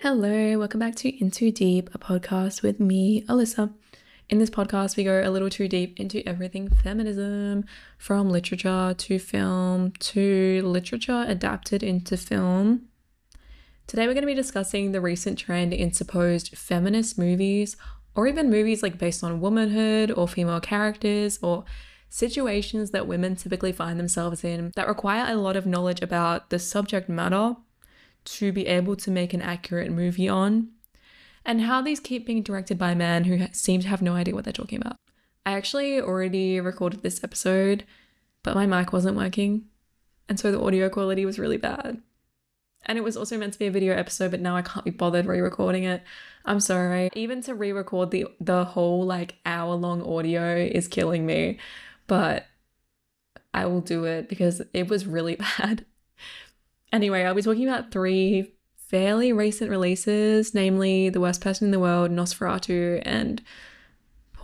Hello, welcome back to Into Deep, a podcast with me, Alyssa. In this podcast, we go a little too deep into everything feminism, from literature to film to literature adapted into film. Today, we're going to be discussing the recent trend in supposed feminist movies, or even movies like based on womanhood or female characters or situations that women typically find themselves in that require a lot of knowledge about the subject matter to be able to make an accurate movie on, and how these keep being directed by men who seem to have no idea what they're talking about. I actually already recorded this episode, but my mic wasn't working, and so the audio quality was really bad. And it was also meant to be a video episode, but now I can't be bothered re-recording it. I'm sorry. Even to re-record the whole hour-long audio is killing me, but I will do it because it was really bad. Anyway, I'll be talking about three fairly recent releases, namely The Worst Person in the World, Nosferatu, and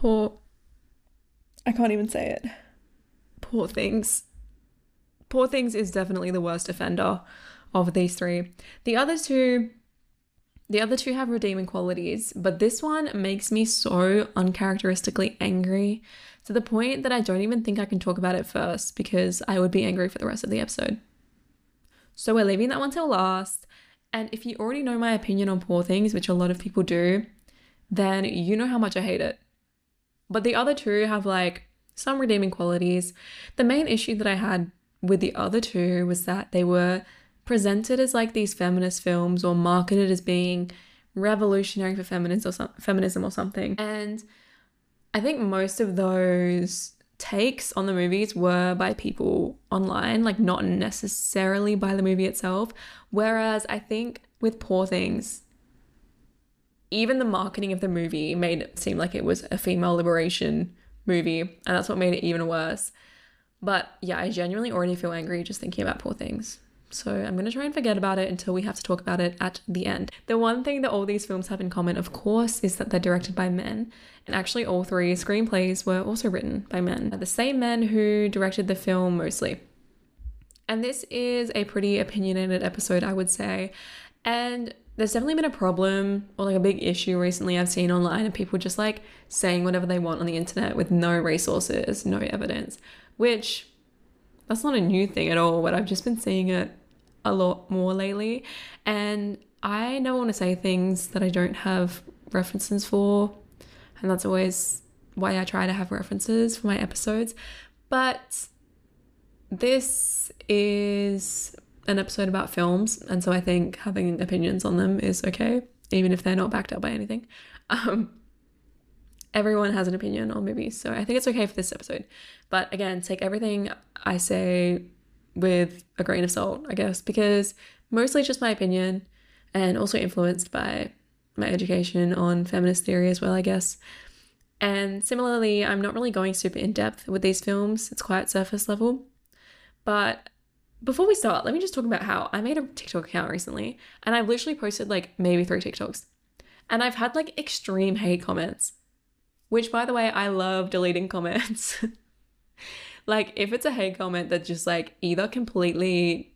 I can't even say it. Poor Things. Poor Things is definitely the worst offender of these three. The other two have redeeming qualities, but this one makes me so uncharacteristically angry to the point that I don't even think I can talk about it first because I would be angry for the rest of the episode. So we're leaving that one till last. And if you already know my opinion on Poor Things, which a lot of people do, then you know how much I hate it. But the other two have some redeeming qualities. The main issue that I had with the other two was that they were presented as these feminist films or marketed as being revolutionary for feminism or something. And I think most of those takes on the movies were by people online, not necessarily by the movie itself. Whereas I think with Poor Things, even the marketing of the movie made it seem like it was a female liberation movie, and that's what made it even worse. But yeah, I genuinely already feel angry just thinking about Poor Things. So I'm going to try and forget about it until we have to talk about it at the end. The one thing that all these films have in common, of course, is that they're directed by men. And actually all three screenplays were also written by men. The same men who directed the film mostly. And this is a pretty opinionated episode, I would say. And there's definitely been a problem or a big issue recently I've seen online of people just saying whatever they want on the internet with no resources, no evidence, which that's not a new thing at all, but I've just been seeing it a lot more lately. And I never want to say things that I don't have references for. And that's always why I try to have references for my episodes. But this is an episode about films. And so I think having opinions on them is okay, even if they're not backed up by anything. Everyone has an opinion on movies, so I think it's okay for this episode. But again, take everything I say with a grain of salt, I guess, because mostly just my opinion and also influenced by my education on feminist theory as well, I guess. And similarly, I'm not really going super in depth with these films. It's quite surface level. But before we start, let me just talk about how I made a TikTok account recently, and I've literally posted maybe 3 TikToks. And I've had extreme hate comments. Which, by the way, I love deleting comments. If it's a hate comment that just either completely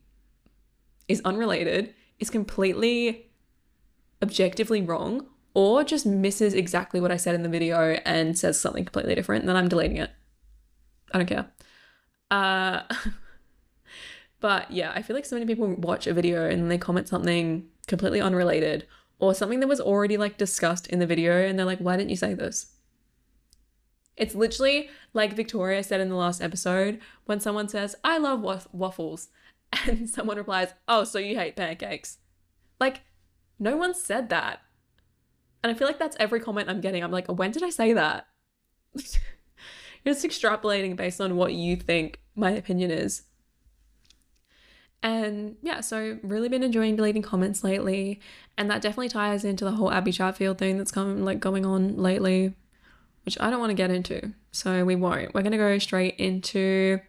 is unrelated, is completely objectively wrong, or just misses exactly what I said in the video and says something completely different, then I'm deleting it. I don't care. But yeah, I feel so many people watch a video and they comment something completely unrelated or something that was already discussed in the video, and they're why didn't you say this? It's literally like Victoria said in the last episode when someone says, I love waffles, and someone replies, oh, so you hate pancakes. No one said that. And I feel that's every comment I'm getting. I'm when did I say that? You're just extrapolating based on what you think my opinion is. And yeah, so really been enjoying deleting comments lately. And that definitely ties into the whole Abby Chatfield thing that's going on lately, which I don't want to get into, so we won't. We're going to go straight into,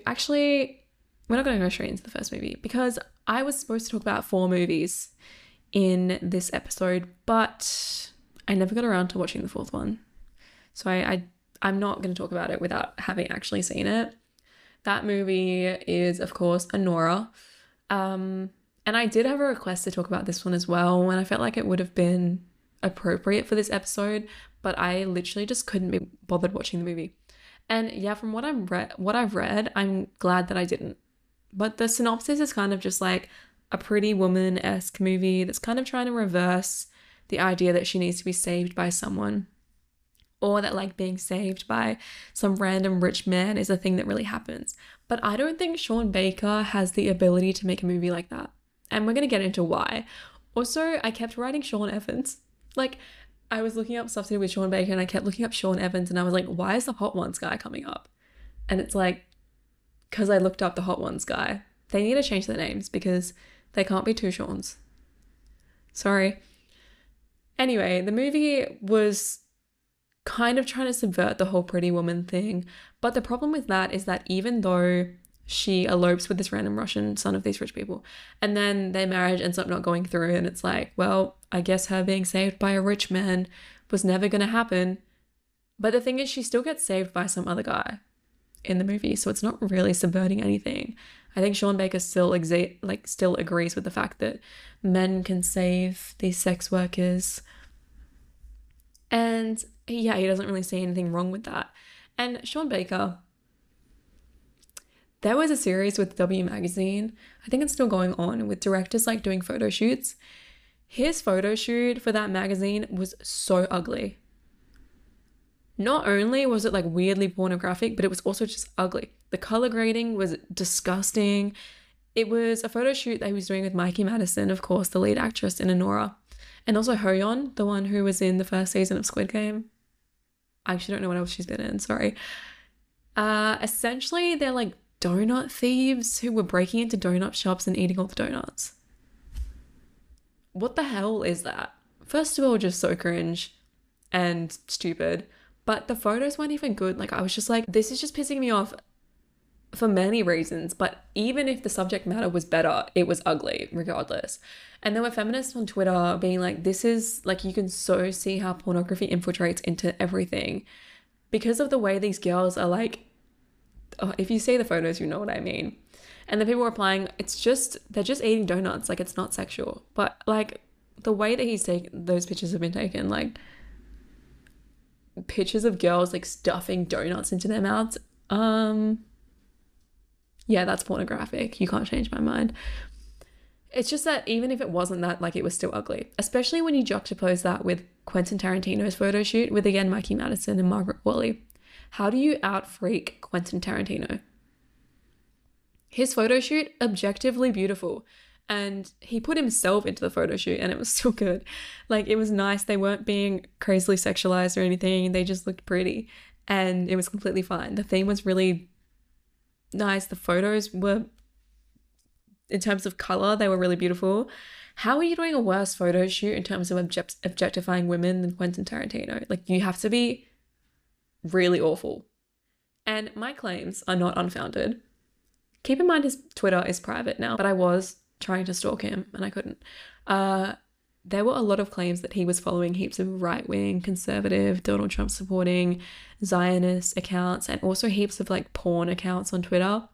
actually, we're not going to go straight into the first movie because I was supposed to talk about 4 movies in this episode, but I never got around to watching the 4th one. So I'm not going to talk about it without having actually seen it. That movie is, of course, Anora. And I did have a request to talk about this one as well, and I felt like it would have been appropriate for this episode, but I literally just couldn't be bothered watching the movie. And yeah, from what I've read, I'm glad that I didn't. But the synopsis is kind of just like a Pretty Woman-esque movie that's kind of trying to reverse the idea that she needs to be saved by someone, or that like being saved by some random rich man is a thing that really happens. But I don't think Sean Baker has the ability to make a movie like that. And we're going to get into why. Also, I kept writing Sean Evans. Like, I was looking up stuff to do with Sean Baker and I kept looking up Sean Evans and I was like, why is the Hot Ones guy coming up? And it's like, because I looked up the Hot Ones guy. They need to change their names because they can't be two Seans. Sorry. Anyway, the movie was kind of trying to subvert the whole Pretty Woman thing. But the problem with that is that even though she elopes with this random Russian son of these rich people, and then their marriage ends up not going through, and it's like, well, I guess her being saved by a rich man was never going to happen. But the thing is, she still gets saved by some other guy in the movie, so it's not really subverting anything. I think Sean Baker still agrees with the fact that men can save these sex workers. And yeah, he doesn't really see anything wrong with that. And Sean Baker, there was a series with W Magazine, I think it's still going on, with directors like doing photo shoots. His photo shoot for that magazine was so ugly. Not only was it like weirdly pornographic, but it was also just ugly. The color grading was disgusting. It was a photo shoot that he was doing with Mikey Madison, of course, the lead actress in Anora. And also Hoyeon, the one who was in the first season of Squid Game. I actually don't know what else she's been in, sorry. Essentially, they're like donut thieves who were breaking into donut shops and eating all the donuts. What the hell is that? First of all, just so cringe and stupid. But the photos weren't even good. Like, I was just like, this is just pissing me off for many reasons. But even if the subject matter was better, it was ugly regardless. And there were feminists on Twitter being like, this is like, you can so see how pornography infiltrates into everything because of the way these girls are like, oh, if you see the photos, you know what I mean. And the people were replying, they're just eating donuts. Like, it's not sexual. But like the way that those pictures have been taken, like pictures of girls like stuffing donuts into their mouths. Yeah, that's pornographic. You can't change my mind. It's just that even if it wasn't that, like, it was still ugly, especially when you juxtapose that with Quentin Tarantino's photo shoot with, again, Mikey Madison and Margaret Qualley. How do you out-freak Quentin Tarantino? His photo shoot, objectively beautiful. And he put himself into the photo shoot and it was still good. Like, it was nice. They weren't being crazily sexualized or anything. They just looked pretty and it was completely fine. The theme was really nice. The photos were, in terms of color, they were really beautiful. How are you doing a worse photo shoot in terms of objectifying women than Quentin Tarantino? Like, you have to be really awful. And my claims are not unfounded. Keep in mind his Twitter is private now, but I was trying to stalk him and I couldn't. There were a lot of claims that he was following heaps of right-wing, conservative, Donald Trump supporting Zionist accounts and also heaps of like porn accounts on Twitter.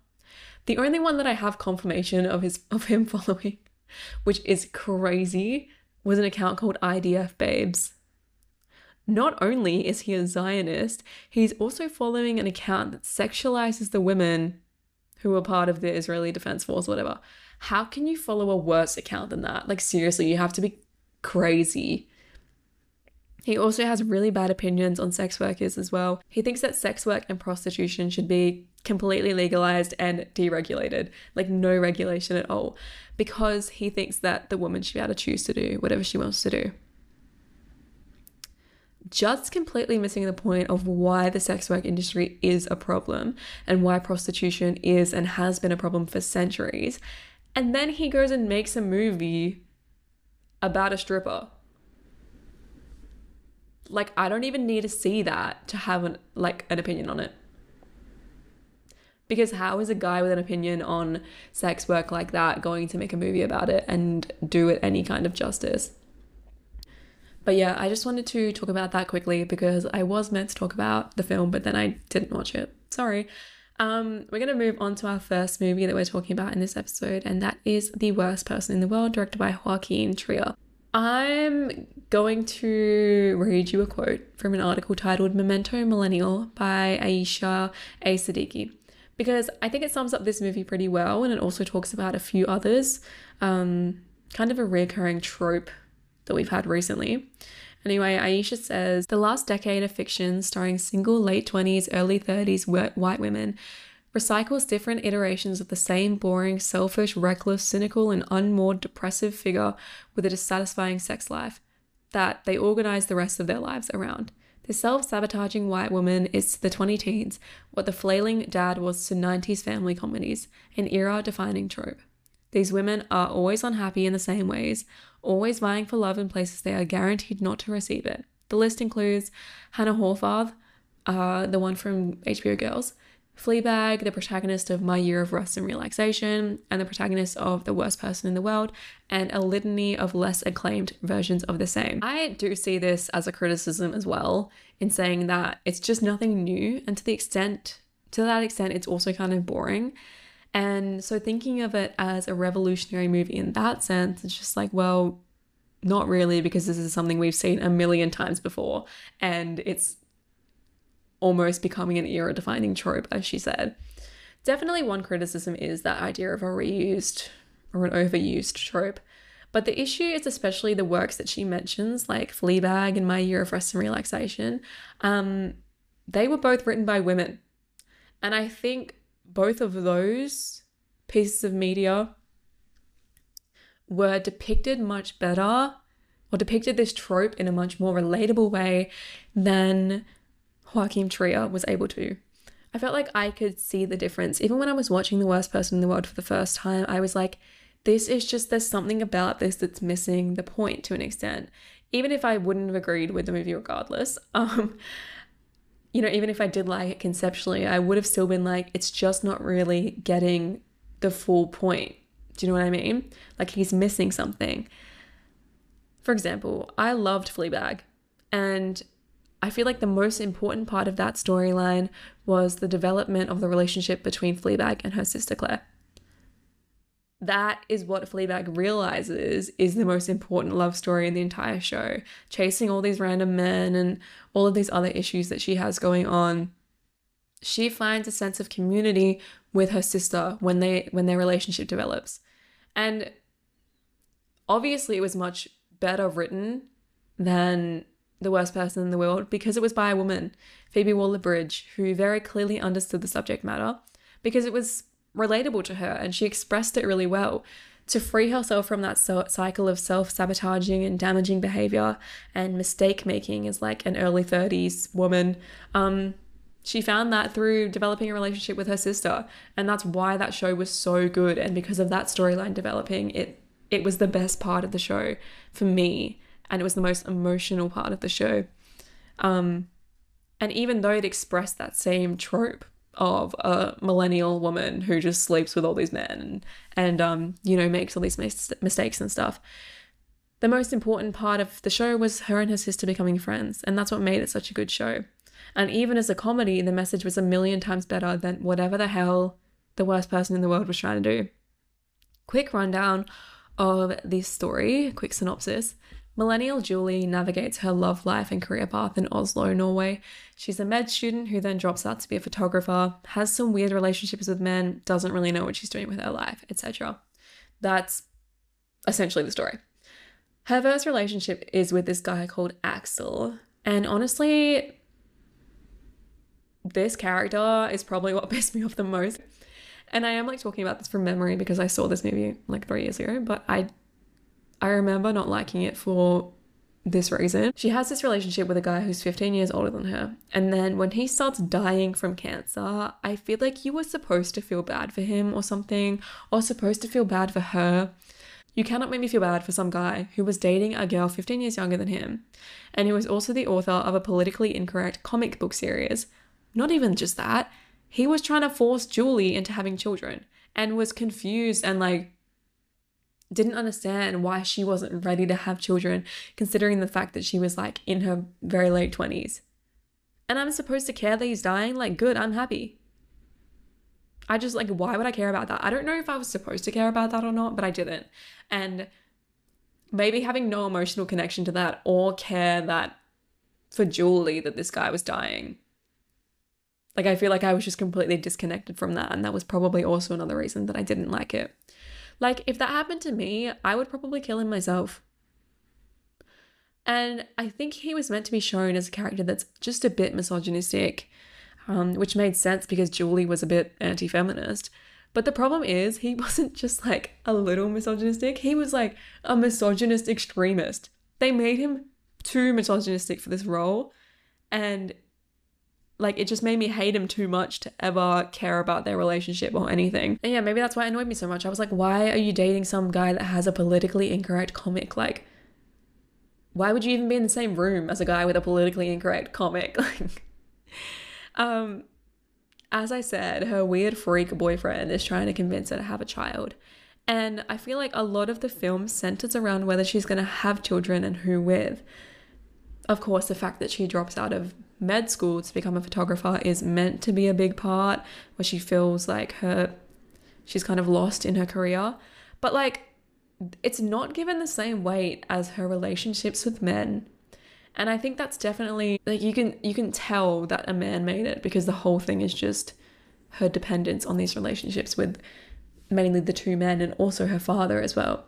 The only one that I have confirmation of him following, which is crazy, was an account called IDF Babes. Not only is he a Zionist, he's also following an account that sexualizes the women who are part of the Israeli Defense Force, whatever. How can you follow a worse account than that? Like, seriously, you have to be crazy. He also has really bad opinions on sex workers as well. He thinks that sex work and prostitution should be completely legalized and deregulated, like no regulation at all, because he thinks that the woman should be able to choose to do whatever she wants to do. Just completely missing the point of why the sex work industry is a problem and why prostitution is and has been a problem for centuries. And then he goes and makes a movie about a stripper. Like, I don't even need to see that to have an opinion on it. Because how is a guy with an opinion on sex work like that going to make a movie about it and do it any kind of justice? But yeah, I just wanted to talk about that quickly because I was meant to talk about the film, but then I didn't watch it. Sorry. We're going to move on to our first movie that we're talking about in this episode, and that is The Worst Person in the World, directed by Joachim Trier. I'm going to read you a quote from an article titled Memento Millennial by Aisha A. Siddiqui, because I think it sums up this movie pretty well, and it also talks about a few others, kind of a recurring trope that we've had recently. Anyway, Aisha says, the last decade of fiction starring single late 20s, early 30s white women recycles different iterations of the same boring, selfish, reckless, cynical, and unmoored depressive figure with a dissatisfying sex life that they organize the rest of their lives around. The self-sabotaging white woman is to the 20-teens what the flailing dad was to 90s family comedies, an era-defining trope. These women are always unhappy in the same ways, always vying for love in places they are guaranteed not to receive it. The list includes Hannah Horvath, the one from HBO Girls, Fleabag, the protagonist of My Year of Rest and Relaxation, and the protagonist of The Worst Person in the World, and a litany of less acclaimed versions of the same. I do see this as a criticism as well, in saying that it's just nothing new, and to that extent, it's also kind of boring. And so thinking of it as a revolutionary movie in that sense, it's just like, well, not really, because this is something we've seen a million times before, and it's almost becoming an era-defining trope, as she said. Definitely one criticism is that idea of a reused or an overused trope. But the issue is especially the works that she mentions, like Fleabag and My Year of Rest and Relaxation. They were both written by women. And I think both of those pieces of media were depicted much better, or depicted this trope in a much more relatable way than Joachim Trier was able to. I felt like I could see the difference. Even when I was watching The Worst Person in the World for the first time, I was like, this is just, there's something about this that's missing the point to an extent. Even if I wouldn't have agreed with the movie regardless, even if I did like it conceptually, I would have still been like, it's just not really getting the full point. Do you know what I mean? Like, he's missing something. For example, I loved Fleabag, and I feel like the most important part of that storyline was the development of the relationship between Fleabag and her sister Claire. That is what Fleabag realizes is the most important love story in the entire show. Chasing all these random men and all of these other issues that she has going on. She finds a sense of community with her sister when their relationship develops. And obviously it was much better written than The Worst Person in the World because it was by a woman, Phoebe Waller-Bridge, who very clearly understood the subject matter because it was relatable to her and she expressed it really well. To free herself from that cycle of self-sabotaging and damaging behavior and mistake making as like an early 30s woman, she found that through developing a relationship with her sister, and that's why that show was so good. And because of that storyline developing, it was the best part of the show for me, and it was the most emotional part of the show. And even though it expressed that same trope of a millennial woman who just sleeps with all these men and makes all these mistakes and stuff, the most important part of the show was her and her sister becoming friends, and that's what made it such a good show. And even as a comedy, the message was a million times better than whatever the hell The Worst Person in the World was trying to do. Quick rundown of this story, quick synopsis. Millennial Julie navigates her love life and career path in Oslo, Norway. She's a med student who then drops out to be a photographer, has some weird relationships with men, doesn't really know what she's doing with her life, etc. That's essentially the story. Her first relationship is with this guy called Axel. And honestly, this character is probably what pissed me off the most. And I am like talking about this from memory because I saw this movie like 3 years ago, but I remember not liking it for this reason. She has this relationship with a guy who's 15 years older than her. And then when he starts dying from cancer, I feel like you were supposed to feel bad for him or something, or supposed to feel bad for her. You cannot make me feel bad for some guy who was dating a girl 15 years younger than him, and who was also the author of a politically incorrect comic book series. Not even just that, he was trying to force Julie into having children and was confused and like didn't understand why she wasn't ready to have children, considering the fact that she was like in her very late 20s. And I'm supposed to care that he's dying? Like, good, I'm happy. I just like, why would I care about that? I don't know if I was supposed to care about that or not, but I didn't. And maybe having no emotional connection to that or care that for Julie that this guy was dying. Like, I feel like I was just completely disconnected from that. And that was probably also another reason that I didn't like it. Like, if that happened to me, I would probably kill him myself. And I think he was meant to be shown as a character that's just a bit misogynistic, which made sense because Julie was a bit anti-feminist. But the problem is he wasn't just like a little misogynistic. He was like a misogynist extremist. They made him too misogynistic for this role. And like, it just made me hate him too much to ever care about their relationship or anything. And yeah, maybe that's why it annoyed me so much. I was like, why are you dating some guy that has a politically incorrect comic? Like, why would you even be in the same room as a guy with a politically incorrect comic? Like, as I said, her weird freak boyfriend is trying to convince her to have a child. And I feel like a lot of the film centers around whether she's going to have children and who with. Of course, the fact that she drops out of med school to become a photographer is meant to be a big part, where she feels like she's kind of lost in her career. But like, it's not given the same weight as her relationships with men. And I think that's definitely, like, you can tell that a man made it, because the whole thing is just her dependence on these relationships with mainly the two men and also her father as well.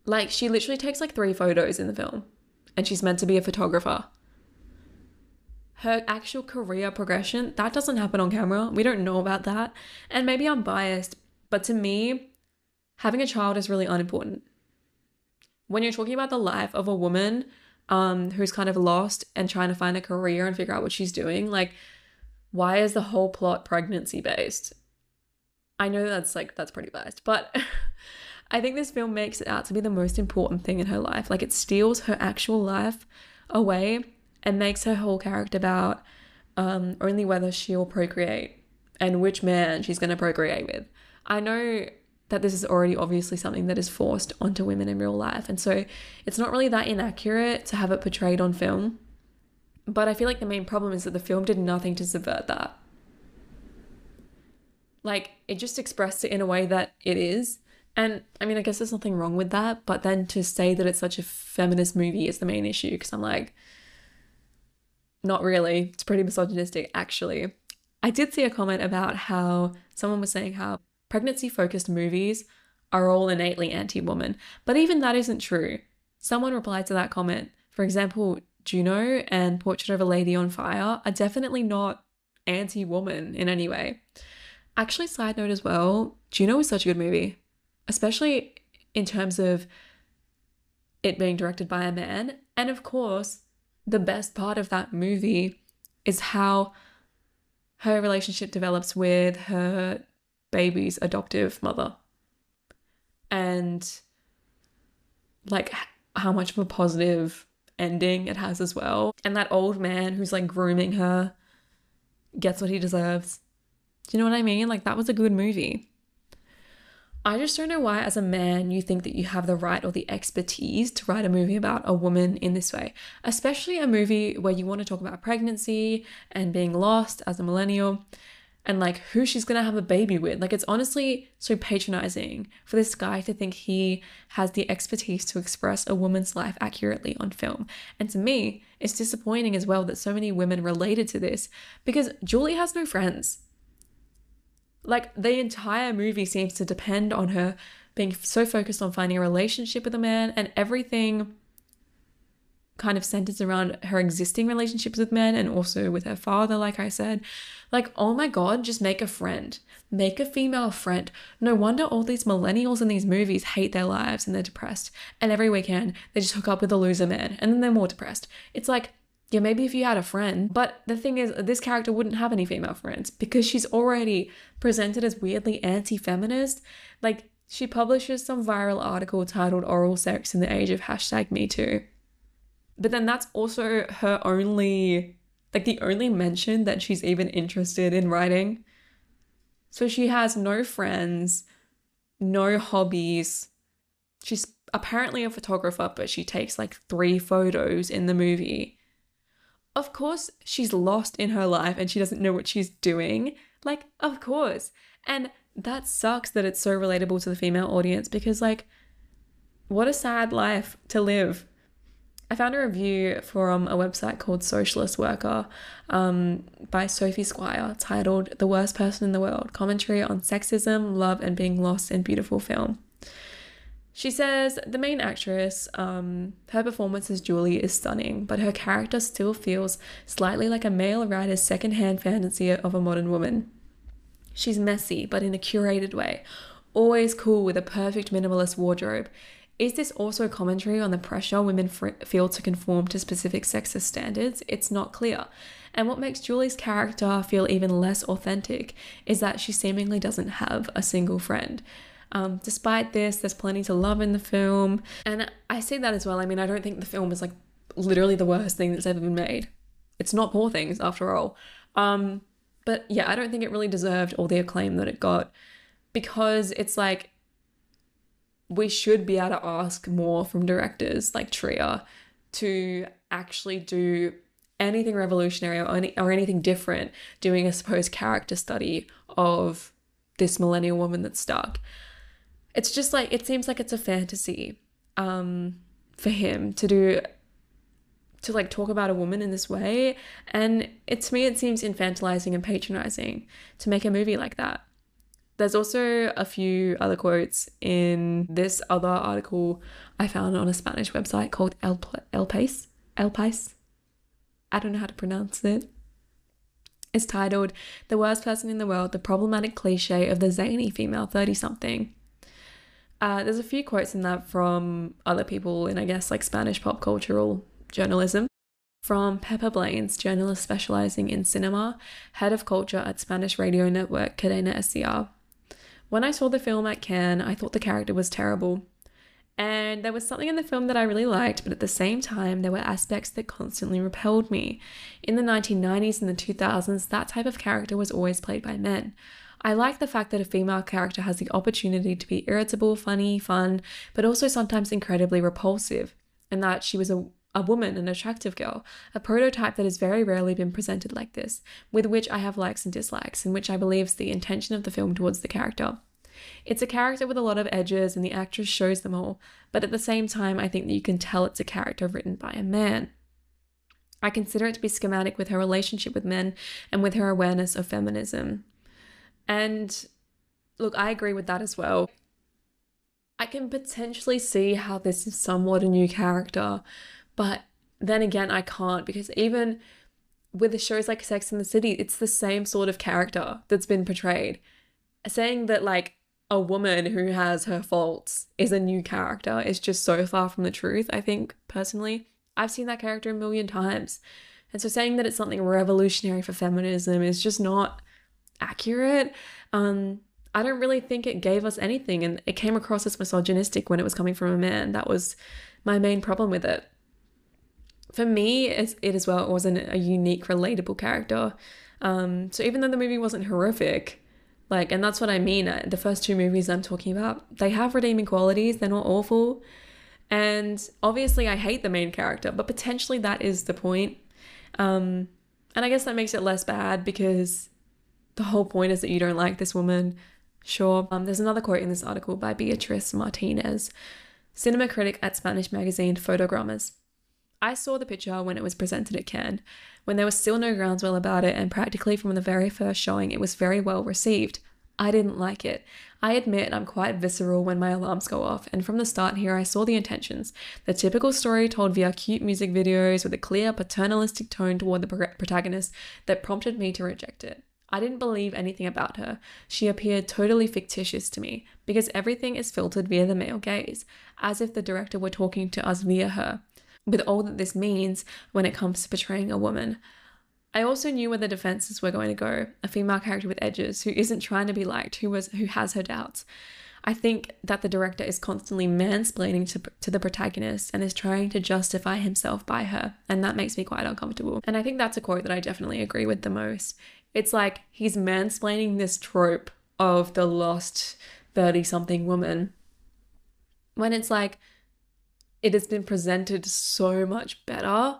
Like, she literally takes like 3 photos in the film, and she's meant to be a photographer. Her actual career progression, that doesn't happen on camera. We don't know about that. And maybe I'm biased, but to me, having a child is really unimportant. When you're talking about the life of a woman who's kind of lost and trying to find a career and figure out what she's doing, like, why is the whole plot pregnancy based? I know that's pretty biased, but I think this film makes it out to be the most important thing in her life. Like, it steals her actual life away and makes her whole character about only whether she'll procreate and which man she's going to procreate with. I know that this is already obviously something that is forced onto women in real life, and so it's not really that inaccurate to have it portrayed on film. But I feel like the main problem is that the film did nothing to subvert that. Like, it just expressed it in a way that it is. And I mean, I guess there's nothing wrong with that, but then to say that it's such a feminist movie is the main issue, because I'm like, not really. It's pretty misogynistic, actually. I did see a comment about how someone was saying how pregnancy-focused movies are all innately anti-woman, but even that isn't true. Someone replied to that comment. For example, Juno and Portrait of a Lady on Fire are definitely not anti-woman in any way. Actually, side note as well, Juno is such a good movie, especially in terms of it being directed by a man. And of course, the best part of that movie is how her relationship develops with her baby's adoptive mother, and like how much of a positive ending it has as well. And that old man who's like grooming her gets what he deserves. Do you know what I mean? Like, that was a good movie. I just don't know why as a man you think that you have the right or the expertise to write a movie about a woman in this way, especially a movie where you want to talk about pregnancy and being lost as a millennial and like who she's gonna have a baby with. Like, it's honestly so patronizing for this guy to think he has the expertise to express a woman's life accurately on film. And to me, it's disappointing as well that so many women related to this, because Julie has no friends. Like, the entire movie seems to depend on her being so focused on finding a relationship with a man, and everything kind of centers around her existing relationships with men and also with her father, like I said. Like, oh my God, just make a friend. Make a female friend. No wonder all these millennials in these movies hate their lives and they're depressed. And every weekend, they just hook up with a loser man and then they're more depressed. It's like, yeah, maybe if you had a friend, but the thing is, this character wouldn't have any female friends because she's already presented as weirdly anti-feminist. Like, she publishes some viral article titled "Oral Sex in the Age of #MeToo." But then that's also her only, like, the only mention that she's even interested in writing. So she has no friends, no hobbies. She's apparently a photographer, but she takes like 3 photos in the movie. Of course she's lost in her life and she doesn't know what she's doing. Like, of course. And that sucks that it's so relatable to the female audience because, like, what a sad life to live. I found a review from a website called Socialist Worker by Sophie Squire titled The Worst Person in the World, Commentary on Sexism, Love and Being Lost in Beautiful Film. She says the main actress, her performance as Julie is stunning, but her character still feels slightly like a male writer's secondhand fantasy of a modern woman. She's messy, but in a curated way, always cool with a perfect minimalist wardrobe. Is this also a commentary on the pressure women feel to conform to specific sexist standards? It's not clear. And what makes Julie's character feel even less authentic is that she seemingly doesn't have a single friend. Despite this, there's plenty to love in the film. And I say that as well. I mean, I don't think the film is like literally the worst thing that's ever been made. It's not Poor Things after all. But yeah, I don't think it really deserved all the acclaim that it got because it's like, we should be able to ask more from directors like Trier to actually do anything revolutionary or anything different, doing a supposed character study of this millennial woman that's stuck. It's just like, it seems like it's a fantasy for him to like talk about a woman in this way. And to me, it seems infantilizing and patronizing to make a movie like that. There's also a few other quotes in this other article I found on a Spanish website called El País. I don't know how to pronounce it. It's titled The Worst Person in the World, the Problematic Cliche of the Zany Female 30-something. There's a few quotes in that from other people in, I guess, like Spanish pop cultural journalism. From Pepper Blaines, journalist specializing in cinema, head of culture at Spanish radio network Cadena SER. When I saw the film at Cannes, I thought the character was terrible. And there was something in the film that I really liked, but at the same time, there were aspects that constantly repelled me. In the 1990s and the 2000s, that type of character was always played by men. I like the fact that a female character has the opportunity to be irritable, funny, fun, but also sometimes incredibly repulsive, and that she was a woman, an attractive girl, a prototype that has very rarely been presented like this, with which I have likes and dislikes, and which I believe is the intention of the film towards the character. It's a character with a lot of edges, and the actress shows them all, but at the same time, I think that you can tell it's a character written by a man. I consider it to be schematic with her relationship with men and with her awareness of feminism. And look, I agree with that as well. I can potentially see how this is somewhat a new character, but then again, I can't, because even with the shows like Sex and the City, it's the same sort of character that's been portrayed. Saying that like a woman who has her faults is a new character is just so far from the truth, I think, personally. I've seen that character a million times. And so saying that it's something revolutionary for feminism is just not accurate. I don't really think it gave us anything, and it came across as misogynistic when it was coming from a man. That was my main problem with it. For me, it as well, it wasn't a unique, relatable character. So even though the movie wasn't horrific, like, and that's what I mean, the first two movies I'm talking about, they have redeeming qualities, they're not awful. And obviously I hate the main character, but potentially that is the point. And I guess that makes it less bad because the whole point is that you don't like this woman. Sure. There's another quote in this article by Beatriz Martinez, cinema critic at Spanish magazine Fotogramas. I saw the picture when it was presented at Cannes, when there was still no groundswell about it, and practically from the very first showing it was very well received. I didn't like it. I admit I'm quite visceral when my alarms go off, and from the start here I saw the intentions. The typical story told via cute music videos with a clear paternalistic tone toward the protagonist that prompted me to reject it. I didn't believe anything about her. She appeared totally fictitious to me, because everything is filtered via the male gaze, as if the director were talking to us via her, with all that this means when it comes to portraying a woman. I also knew where the defenses were going to go, a female character with edges, who isn't trying to be liked, who has her doubts. I think that the director is constantly mansplaining to the protagonist and is trying to justify himself by her, and that makes me quite uncomfortable. And I think that's a quote that I definitely agree with the most. It's like he's mansplaining this trope of the lost 30-something woman, when it's like it has been presented so much better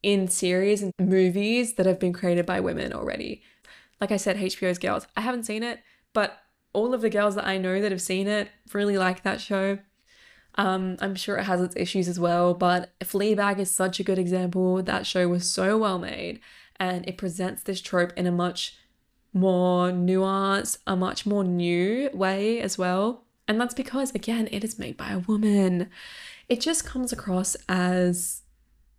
in series and movies that have been created by women already. Like I said, HBO's Girls. I haven't seen it, but all of the girls that I know that have seen it really like that show. I'm sure it has its issues as well, but Fleabag is such a good example. That show was so well made, and it presents this trope in a much more nuanced, a much more new way as well. And that's because, again, it is made by a woman. It just comes across as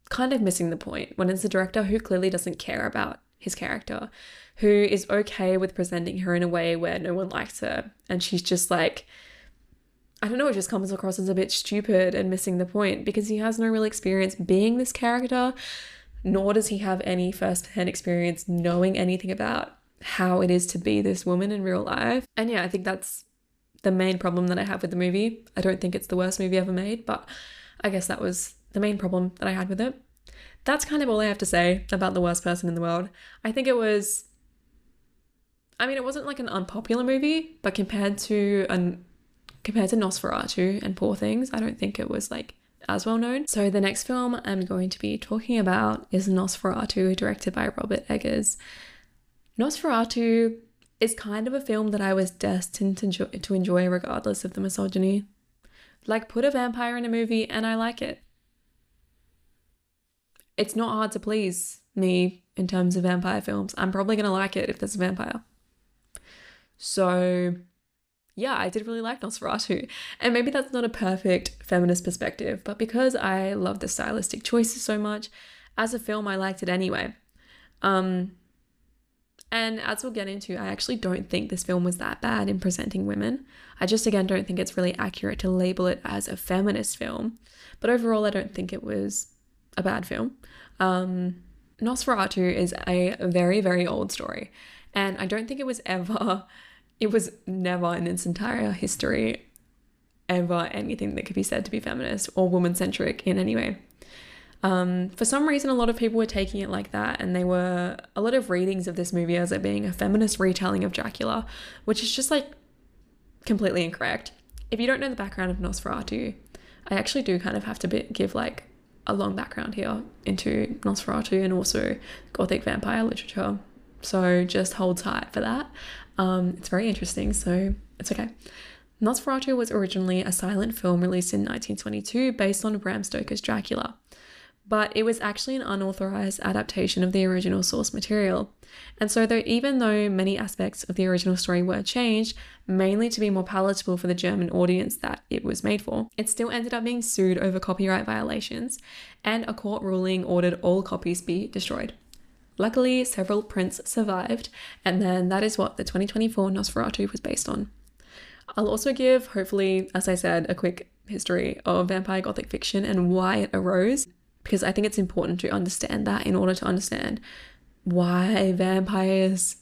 kind of missing the point when it's a director who clearly doesn't care about his character, who is okay with presenting her in a way where no one likes her. And she's just like, I don't know, it just comes across as a bit stupid and missing the point because he has no real experience being this character, nor does he have any first-hand experience knowing anything about how it is to be this woman in real life. And yeah, I think that's the main problem that I have with the movie. I don't think it's the worst movie ever made, but I guess that was the main problem that I had with it. That's kind of all I have to say about The Worst Person in the World. I think it was, I mean, it wasn't like an unpopular movie, but compared to Nosferatu and Poor Things, I don't think it was like as well known. So the next film I'm going to be talking about is Nosferatu, directed by Robert Eggers. Nosferatu is kind of a film that I was destined to enjoy regardless of the misogyny. Like, put a vampire in a movie and I like it. It's not hard to please me in terms of vampire films. I'm probably going to like it if there's a vampire. So yeah, I did really like Nosferatu. And maybe that's not a perfect feminist perspective, but because I love the stylistic choices so much, as a film, I liked it anyway. And as we'll get into, I actually don't think this film was that bad in presenting women. I just, again, don't think it's really accurate to label it as a feminist film. But overall, I don't think it was a bad film. Nosferatu is a very, very old story. And I don't think it was never in its entire history ever anything that could be said to be feminist or woman-centric in any way. For some reason, a lot of people were taking it like that, and there were a lot of readings of this movie as it being a feminist retelling of Dracula, which is just like completely incorrect. If you don't know the background of Nosferatu, I actually do kind of have to give like a long background here into Nosferatu and also Gothic vampire literature. So just hold tight for that. It's very interesting, so it's okay. Nosferatu was originally a silent film released in 1922 based on Bram Stoker's Dracula, but it was actually an unauthorized adaptation of the original source material. And so even though many aspects of the original story were changed, mainly to be more palatable for the German audience that it was made for, it still ended up being sued over copyright violations, and a court ruling ordered all copies be destroyed. Luckily, several prints survived, and then that is what the 2024 Nosferatu was based on. I'll also give, hopefully, as I said, a quick history of vampire Gothic fiction and why it arose, because I think it's important to understand that in order to understand why vampires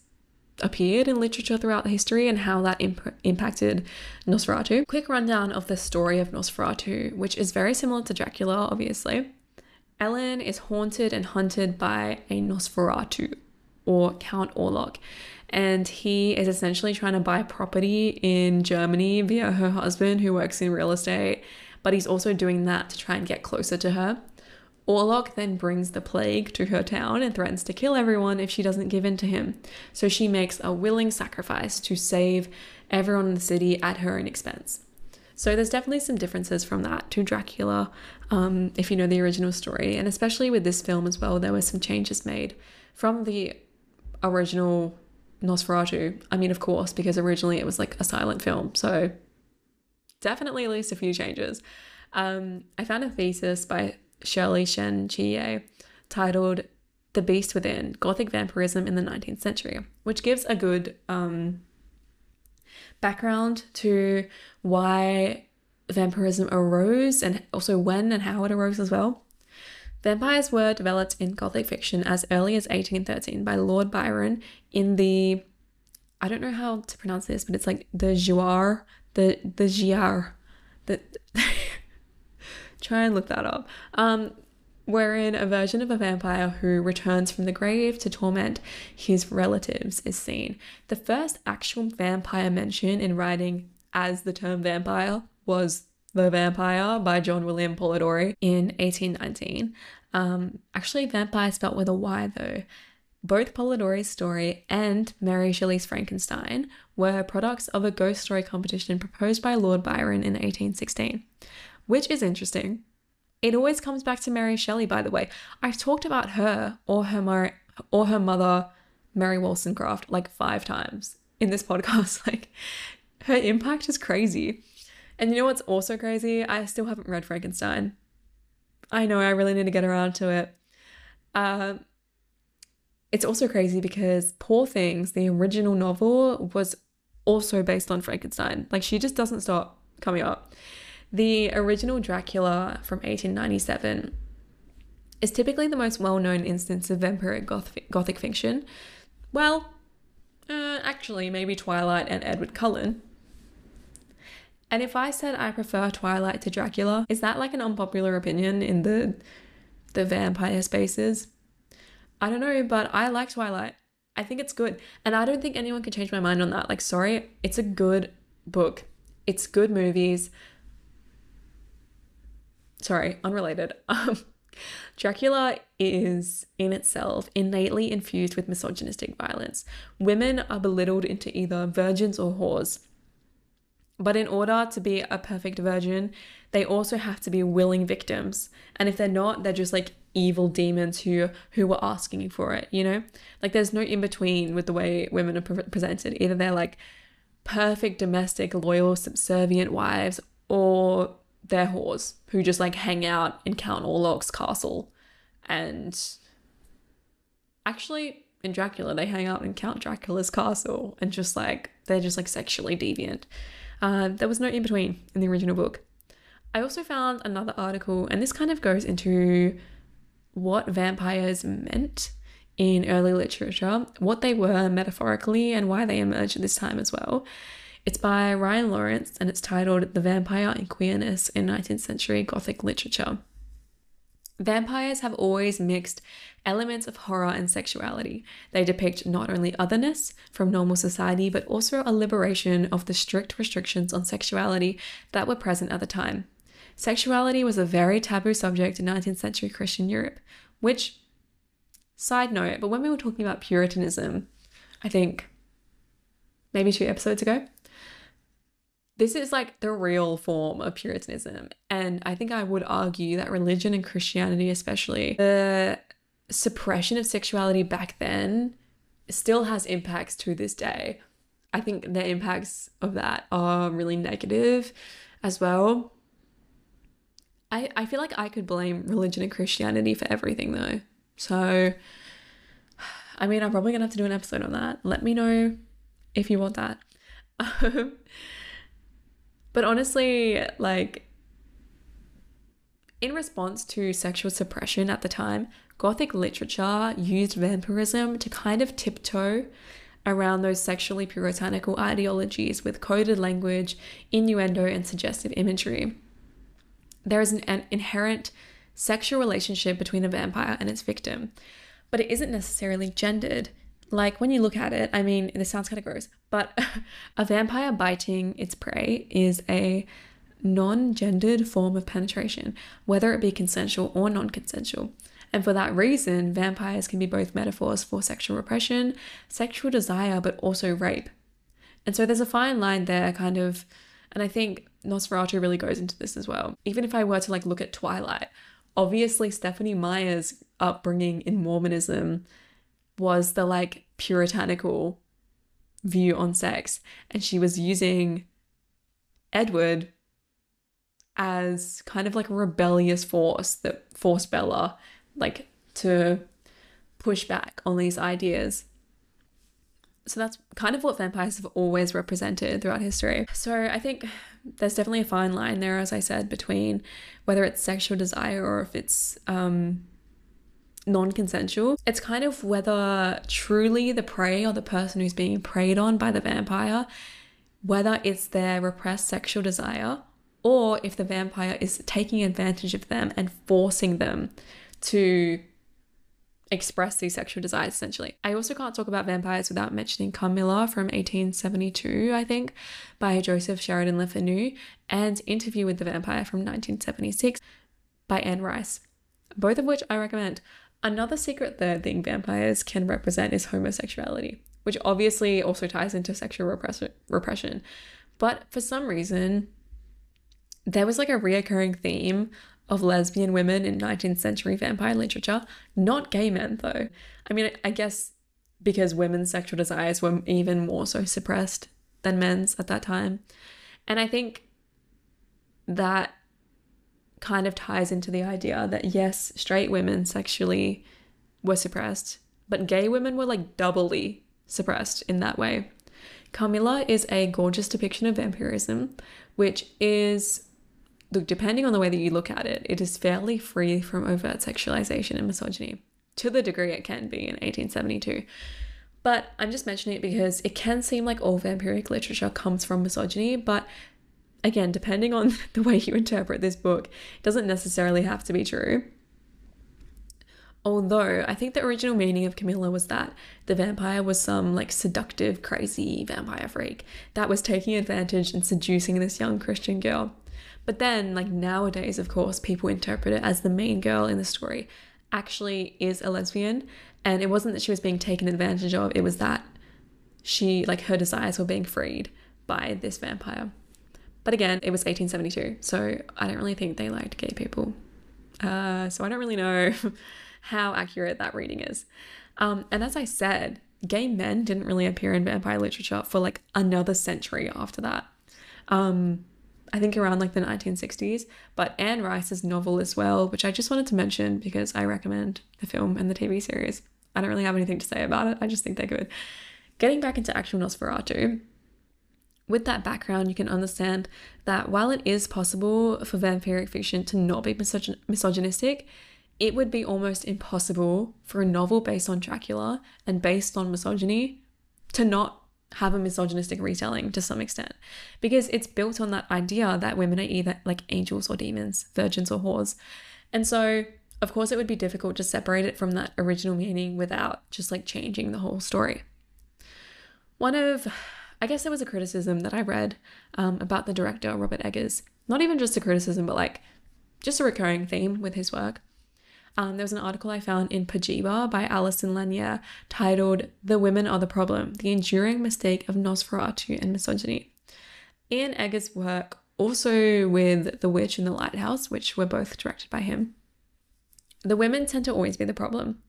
appeared in literature throughout history and how that impacted Nosferatu. Quick rundown of the story of Nosferatu, which is very similar to Dracula, obviously. Ellen is haunted and hunted by a Nosferatu, or Count Orlok, and he is essentially trying to buy property in Germany via her husband, who works in real estate, but he's also doing that to try and get closer to her. Orlok then brings the plague to her town and threatens to kill everyone if she doesn't give in to him. So she makes a willing sacrifice to save everyone in the city at her own expense. So there's definitely some differences from that to Dracula, if you know the original story. And especially with this film as well, there were some changes made from the original Nosferatu. I mean, of course, because originally it was like a silent film. So definitely at least a few changes. I found a thesis by Shirley Shen Chie titled The Beast Within, Gothic Vampirism in the 19th Century, which gives a good background to why vampirism arose and also when and how it arose as well. Vampires were developed in Gothic fiction as early as 1813 by Lord Byron in the, I don't know how to pronounce this, but it's like the Giar, try and look that up. Wherein a version of a vampire who returns from the grave to torment his relatives is seen. The first actual vampire mention in writing as the term vampire was The Vampire by John William Polidori in 1819. Actually, vampire spelt with a Y though. Both Polidori's story and Mary Shelley's Frankenstein were products of a ghost story competition proposed by Lord Byron in 1816, which is interesting. It always comes back to Mary Shelley, by the way. I've talked about her or her mother, Mary Wollstonecraft, like 5 times in this podcast. Like, her impact is crazy. And you know what's also crazy? I still haven't read Frankenstein. I know, I really need to get around to it. It's also crazy because Poor Things, the original novel, was also based on Frankenstein. Like, she just doesn't stop coming up. The original Dracula from 1897 is typically the most well-known instance of vampiric Gothic fiction. Well, actually, maybe Twilight and Edward Cullen. And if I said I prefer Twilight to Dracula, is that like an unpopular opinion in the vampire spaces? I don't know, but I like Twilight. I think it's good. And I don't think anyone can change my mind on that. Like, sorry, it's a good book. It's good movies. Sorry, unrelated. Dracula is in itself innately infused with misogynistic violence. Women are belittled into either virgins or whores. But in order to be a perfect virgin, they also have to be willing victims. And if they're not, they're just like evil demons who were asking for it, you know? Like, there's no in between with the way women are presented. Either they're like perfect domestic, loyal, subservient wives, or they're whores who just like hang out in Count Orlok's castle. And actually, in Dracula, they hang out in Count Dracula's castle and just like, they're just like sexually deviant. There was no in between in the original book. I also found another article, and this kind of goes into what vampires meant in early literature, what they were metaphorically, and why they emerged at this time as well. It's by Ryan Lawrence, and it's titled The Vampire in Queerness in 19th Century Gothic Literature. Vampires have always mixed elements of horror and sexuality. They depict not only otherness from normal society, but also a liberation of the strict restrictions on sexuality that were present at the time. Sexuality was a very taboo subject in 19th century Christian Europe, which, side note, but when we were talking about Puritanism, I think maybe 2 episodes ago, this is like the real form of Puritanism. And I think I would argue that religion and Christianity, especially, the suppression of sexuality back then still has impacts to this day. I think the impacts of that are really negative as well. I feel like I could blame religion and Christianity for everything though. So, I mean, I'm probably gonna have to do an episode on that. Let me know if you want that. But honestly, like, in response to sexual suppression at the time, Gothic literature used vampirism to kind of tiptoe around those sexually puritanical ideologies with coded language, innuendo, and suggestive imagery. There is an inherent sexual relationship between a vampire and its victim, but it isn't necessarily gendered. Like, when you look at it, I mean, this sounds kind of gross, but a vampire biting its prey is a non-gendered form of penetration, whether it be consensual or non-consensual. And for that reason, vampires can be both metaphors for sexual repression, sexual desire, but also rape. And so there's a fine line there, kind of, and I think Nosferatu really goes into this as well. Even if I were to like look at Twilight, obviously Stephenie Meyer's upbringing in Mormonism was the like puritanical view on sex, and she was using Edward as kind of like a rebellious force that forced Bella like to push back on these ideas. So that's kind of what vampires have always represented throughout history. So I think there's definitely a fine line there, as I said, between whether it's sexual desire or if it's non-consensual. It's kind of whether truly the prey or the person who's being preyed on by the vampire, whether it's their repressed sexual desire or if the vampire is taking advantage of them and forcing them to express these sexual desires, essentially. I also can't talk about vampires without mentioning Carmilla from 1872, I think, by Joseph Sheridan Le Fanu, and Interview with the Vampire from 1976 by Anne Rice. both of which I recommend. Another secret third thing vampires can represent is homosexuality, which obviously also ties into sexual repression. But for some reason, there was like a reoccurring theme of lesbian women in 19th century vampire literature, not gay men though. I mean, I guess because women's sexual desires were even more so suppressed than men's at that time. And I think that kind of ties into the idea that yes, straight women sexually were suppressed, but gay women were like doubly suppressed in that way. Camilla is a gorgeous depiction of vampirism, which is, look, depending on the way that you look at it, it is fairly free from overt sexualization and misogyny, to the degree it can be in 1872. But I'm just mentioning it because it can seem like all vampiric literature comes from misogyny, but again, depending on the way you interpret this book, it doesn't necessarily have to be true. Although I think the original meaning of Camilla was that the vampire was some like seductive, crazy vampire freak that was taking advantage and seducing this young Christian girl. But then, like nowadays, of course, people interpret it as the main girl in the story actually is a lesbian, and it wasn't that she was being taken advantage of, it was that she, like, her desires were being freed by this vampire. But again, it was 1872, so I don't really think they liked gay people. So I don't really know how accurate that reading is. And as I said, gay men didn't really appear in vampire literature for like another century after that. I think around like the 1960s, but Anne Rice's novel as well, which I just wanted to mention because I recommend the film and the TV series. I don't really have anything to say about it. I just think they're good. Getting back into actual Nosferatu, with that background, you can understand that while it is possible for vampiric fiction to not be misogynistic, it would be almost impossible for a novel based on Dracula and based on misogyny to not have a misogynistic retelling to some extent, because it's built on that idea that women are either like angels or demons, virgins or whores. And so, of course, it would be difficult to separate it from that original meaning without just like changing the whole story. I guess there was a criticism that I read about the director, Robert Eggers. Not even just a criticism, but like just a recurring theme with his work. There was an article I found in Pajiba by Alison Lanier titled "The Women Are the Problem, the Enduring Mistake of Nosferatu and Misogyny." In Eggers' work, also with The Witch and the Lighthouse, which were both directed by him, the women tend to always be the problem.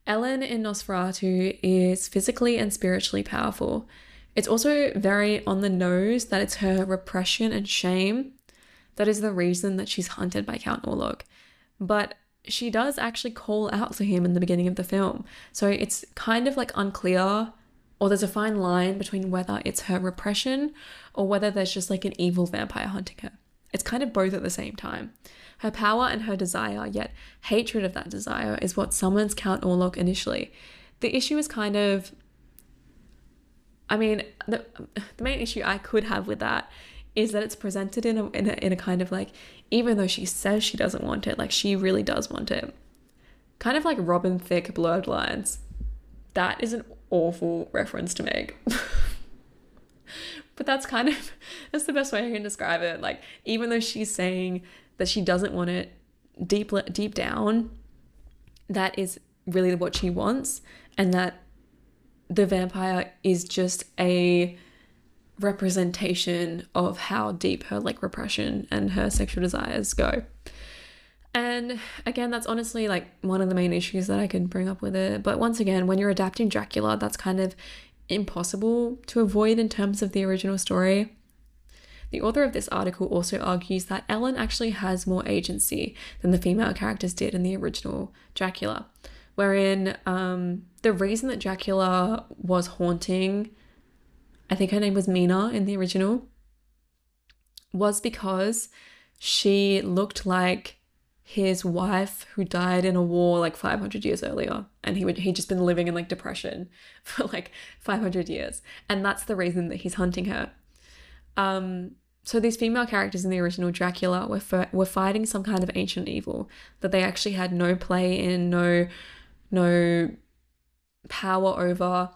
Ellen in Nosferatu is physically and spiritually powerful. It's also very on the nose that it's her repression and shame that is the reason that she's hunted by Count Orlok. But she does actually call out to him in the beginning of the film. So it's kind of like unclear, or there's a fine line between whether it's her repression or whether there's just like an evil vampire hunting her. It's kind of both at the same time. Her power and her desire, yet hatred of that desire, is what summons Count Orlok initially. The issue is kind of, I mean, the main issue I could have with that is that it's presented in a kind of like, even though she says she doesn't want it, like she really does want it. Kind of like Robin Thicke blurred lines. That is an awful reference to make. But that's the best way I can describe it. Like, even though she's saying that she doesn't want it, deep down, that is really what she wants, and that the vampire is just a representation of how deep her like repression and her sexual desires go. And again, that's honestly like one of the main issues that I can bring up with it. But once again, when you're adapting Dracula, that's kind of impossible to avoid in terms of the original story. The author of this article also argues that Ellen actually has more agency than the female characters did in the original Dracula, wherein the reason that Dracula was haunting, I think her name was Mina in the original, was because she looked like his wife who died in a war like 500 years earlier, and he'd just been living in like depression for like 500 years, and that's the reason that he's hunting her. So these female characters in the original Dracula were fighting some kind of ancient evil that they actually had no play in, no power over.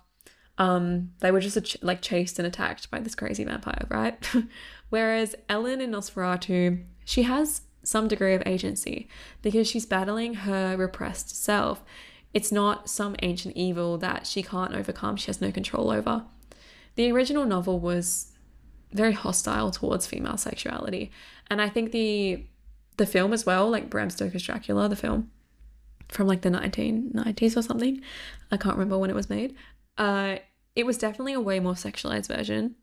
They were just like chased and attacked by this crazy vampire, right? Whereas Ellen in Nosferatu, she has some degree of agency because she's battling her repressed self. It's not some ancient evil that she can't overcome, she has no control over. The original novel was very hostile towards female sexuality. And I think the film as well, like Bram Stoker's Dracula, the film from like the 1990s or something, I can't remember when it was made, it was definitely a way more sexualized version.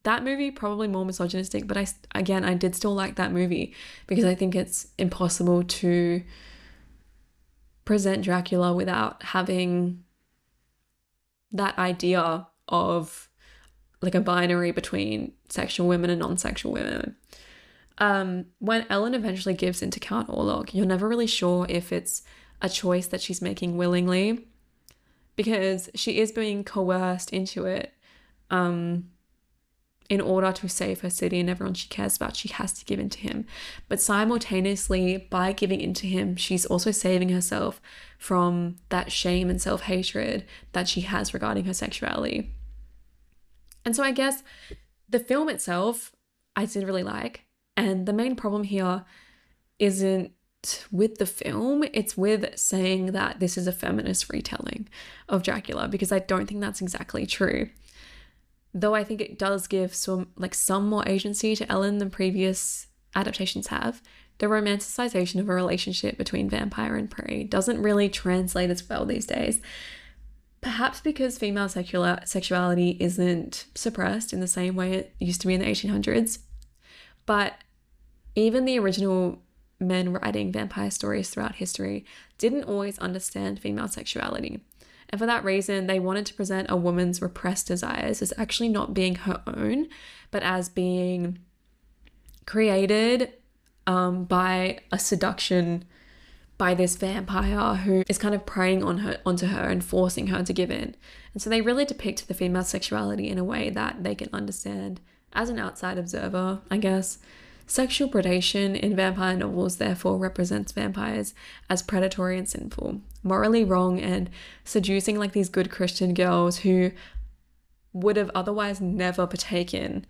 That movie probably more misogynistic, but I did still like that movie because I think it's impossible to present Dracula without having that idea of like a binary between sexual women and non-sexual women. When Ellen eventually gives into Count Orlok, you're never really sure if it's a choice that she's making willingly, because she is being coerced into it in order to save her city and everyone she cares about. She has to give in to him. But simultaneously, by giving in to him, she's also saving herself from that shame and self-hatred that she has regarding her sexuality. And so I guess the film itself, I did really like. And the main problem here isn't with the film, it's with saying that this is a feminist retelling of Dracula, because I don't think that's exactly true. Though I think it does give some more agency to Ellen than previous adaptations have. The romanticization of a relationship between vampire and prey doesn't really translate as well these days. Perhaps because female sexuality isn't suppressed in the same way it used to be in the 1800s. But even the original men writing vampire stories throughout history didn't always understand female sexuality. And for that reason, they wanted to present a woman's repressed desires as actually not being her own, but as being created by a seduction by this vampire who is kind of preying onto her and forcing her to give in. And so they really depict the female sexuality in a way that they can understand as an outside observer, I guess. Sexual predation in vampire novels therefore represents vampires as predatory and sinful, morally wrong, and seducing like these good Christian girls who would have otherwise never partaken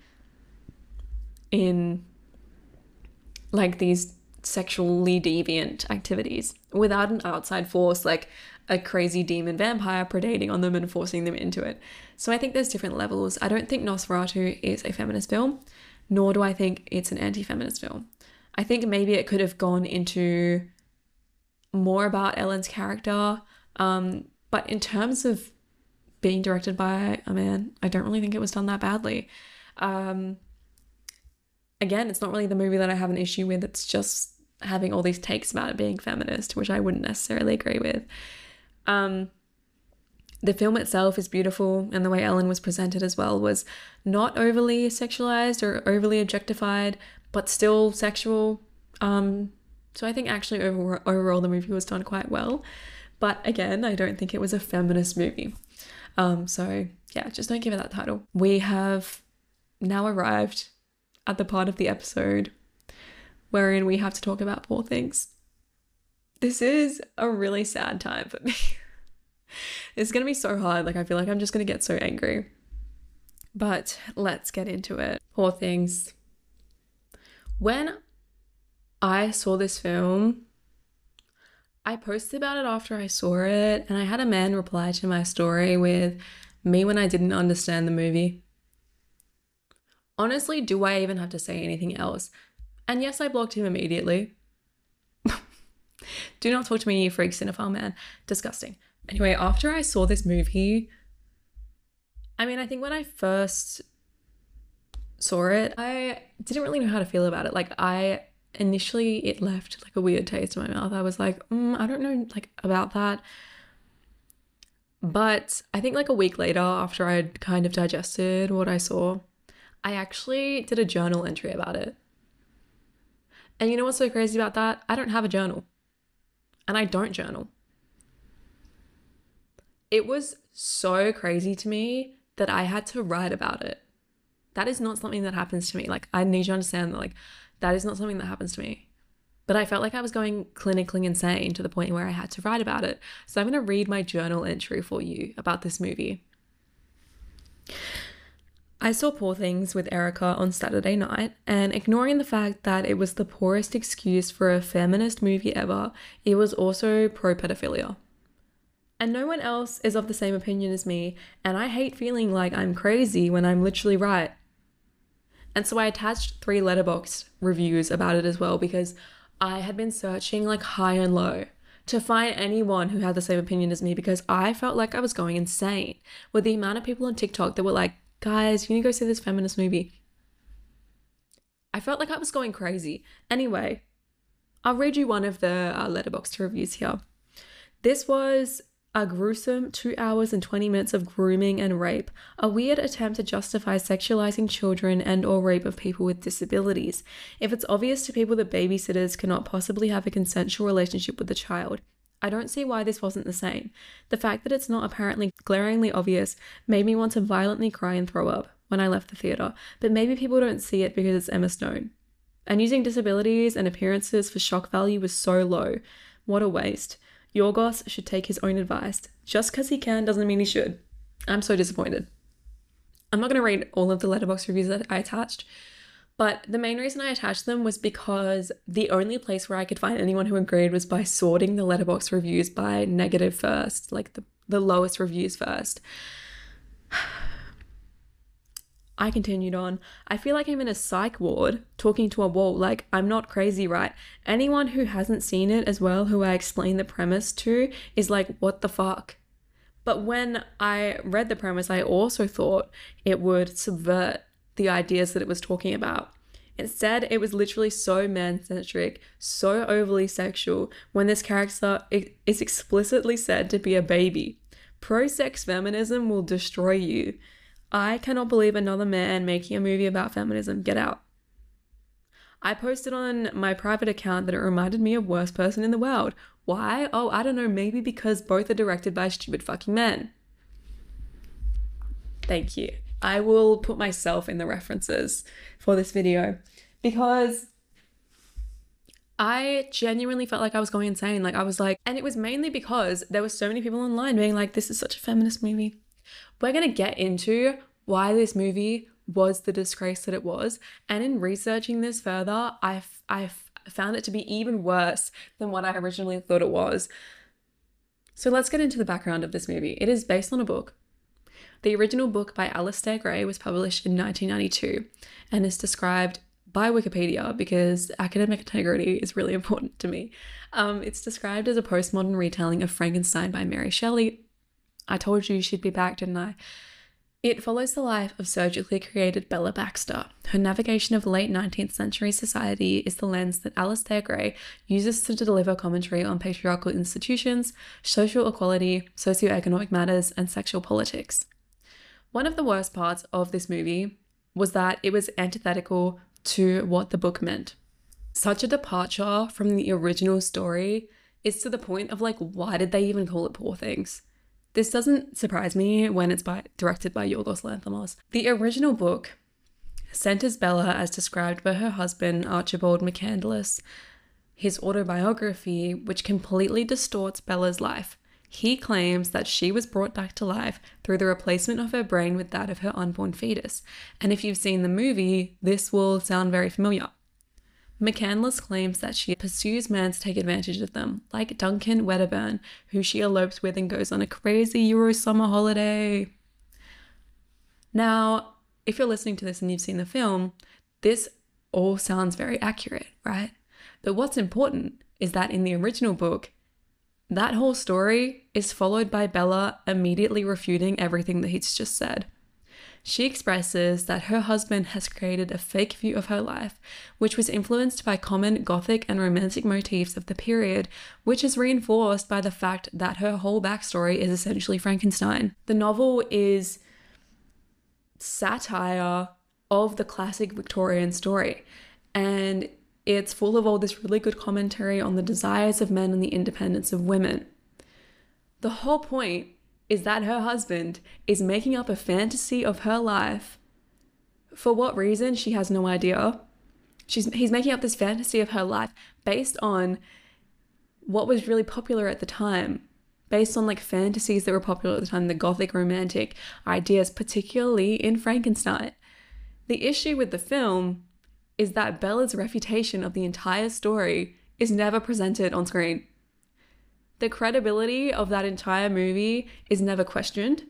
in like these sexually deviant activities without an outside force like a crazy demon vampire predating on them and forcing them into it. So I think there's different levels. I don't think Nosferatu is a feminist film, nor do I think it's an anti-feminist film. I think maybe it could have gone into more about Ellen's character, but in terms of being directed by a man, I don't really think it was done that badly. Again, it's not really the movie that I have an issue with, it's just having all these takes about it being feminist, which I wouldn't necessarily agree with. The film itself is beautiful, and the way Ellen was presented as well was not overly sexualized or overly objectified, but still sexual. So I think actually overall the movie was done quite well. But again, I don't think it was a feminist movie. So yeah, just don't give it that title. We have now arrived at the part of the episode wherein we have to talk about Poor Things. This is a really sad time for me. It's going to be so hard. Like, I feel like I'm just going to get so angry. But let's get into it. Poor Things. When I saw this film, I posted about it after I saw it, and I had a man reply to my story with me when I didn't understand the movie. Honestly, do I even have to say anything else? And yes, I blocked him immediately. Do not talk to me, you freak cinephile man. Disgusting. Anyway, after I saw this movie, I think when I first saw it, I didn't really know how to feel about it. Like, initially it left like a weird taste in my mouth. I was like, I don't know like about that. But I think like a week later, after I'd kind of digested what I saw, I actually did a journal entry about it. And you know what's so crazy about that? I don't have a journal. And I don't journal. It was so crazy to me that I had to write about it. That is not something that happens to me. Like, I need you to understand that, like, that is not something that happens to me. But I felt like I was going clinically insane to the point where I had to write about it. So I'm going to read my journal entry for you about this movie. I saw Poor Things with Erica on Saturday night, and ignoring the fact that it was the poorest excuse for a feminist movie ever, it was also pro-pedophilia. And no one else is of the same opinion as me, and I hate feeling like I'm crazy when I'm literally right. And so I attached 3 Letterboxd reviews about it as well, because I had been searching like high and low to find anyone who had the same opinion as me, because I felt like I was going insane with the amount of people on TikTok that were like, guys, you need to go see this feminist movie. I felt like I was going crazy. Anyway, I'll read you one of the Letterboxd reviews here. This was a gruesome 2 hours and 20 minutes of grooming and rape, a weird attempt to justify sexualizing children and or rape of people with disabilities. If it's obvious to people that babysitters cannot possibly have a consensual relationship with the child, I don't see why this wasn't the same. The fact that it's not apparently glaringly obvious made me want to violently cry and throw up when I left the theatre, but maybe people don't see it because it's Emma Stone. And using disabilities and appearances for shock value was so low. What a waste. Yorgos should take his own advice. Just because he can doesn't mean he should. I'm so disappointed. I'm not going to read all of the Letterboxd reviews that I attached, but the main reason I attached them was because the only place where I could find anyone who agreed was by sorting the Letterboxd reviews by negative first, like the lowest reviews first. I continued on. I feel like I'm in a psych ward talking to a wall. Like, I'm not crazy, right? Anyone who hasn't seen it as well, who I explained the premise to, is like, what the fuck? But when I read the premise, I also thought it would subvert the ideas that it was talking about. Instead, it was literally so man-centric, so overly sexual, when this character is explicitly said to be a baby. Pro-sex feminism will destroy you. I cannot believe another man making a movie about feminism. Get out. I posted on my private account that it reminded me of Worst Person in the World. Why? Oh, I don't know. Maybe because both are directed by stupid fucking men. Thank you. I will put myself in the references for this video because I genuinely felt like I was going insane. Like, I was like, and it was mainly because there were so many people online being like, this is such a feminist movie. We're going to get into why this movie was the disgrace that it was. And in researching this further, I found it to be even worse than what I originally thought it was. So let's get into the background of this movie. It is based on a book. The original book by Alistair Gray was published in 1992 and is described by Wikipedia because academic integrity is really important to me. It's described as a postmodern retelling of Frankenstein by Mary Shelley. I told you she'd be back, didn't I? It follows the life of surgically created Bella Baxter. Her navigation of late 19th century society is the lens that Alistair Gray uses to deliver commentary on patriarchal institutions, social equality, socioeconomic matters, and sexual politics. One of the worst parts of this movie was that it was antithetical to what the book meant. Such a departure from the original story is to the point of like, why did they even call it Poor Things? This doesn't surprise me when it's directed by Yorgos Lanthimos. The original book centers Bella as described by her husband, Archibald McCandless, his autobiography, which completely distorts Bella's life. He claims that she was brought back to life through the replacement of her brain with that of her unborn fetus. And if you've seen the movie, this will sound very familiar. McCandless claims that she pursues men to take advantage of them, like Duncan Wedderburn, who she elopes with and goes on a crazy Euro summer holiday. Now, if you're listening to this and you've seen the film, this all sounds very accurate, right? But what's important is that in the original book, that whole story is followed by Bella immediately refuting everything that he's just said. She expresses that her husband has created a fake view of her life, which was influenced by common Gothic and romantic motifs of the period, which is reinforced by the fact that her whole backstory is essentially Frankenstein. The novel is satire of the classic Victorian story, and it's full of all this really good commentary on the desires of men and the independence of women. The whole point is that her husband is making up a fantasy of her life. For what reason, she has no idea. He's making up this fantasy of her life based on what was really popular at the time. based on like fantasies that were popular at the time, the Gothic romantic ideas, particularly in Frankenstein. The issue with the film is that Bella's refutation of the entire story is never presented on screen. The credibility of that entire movie is never questioned,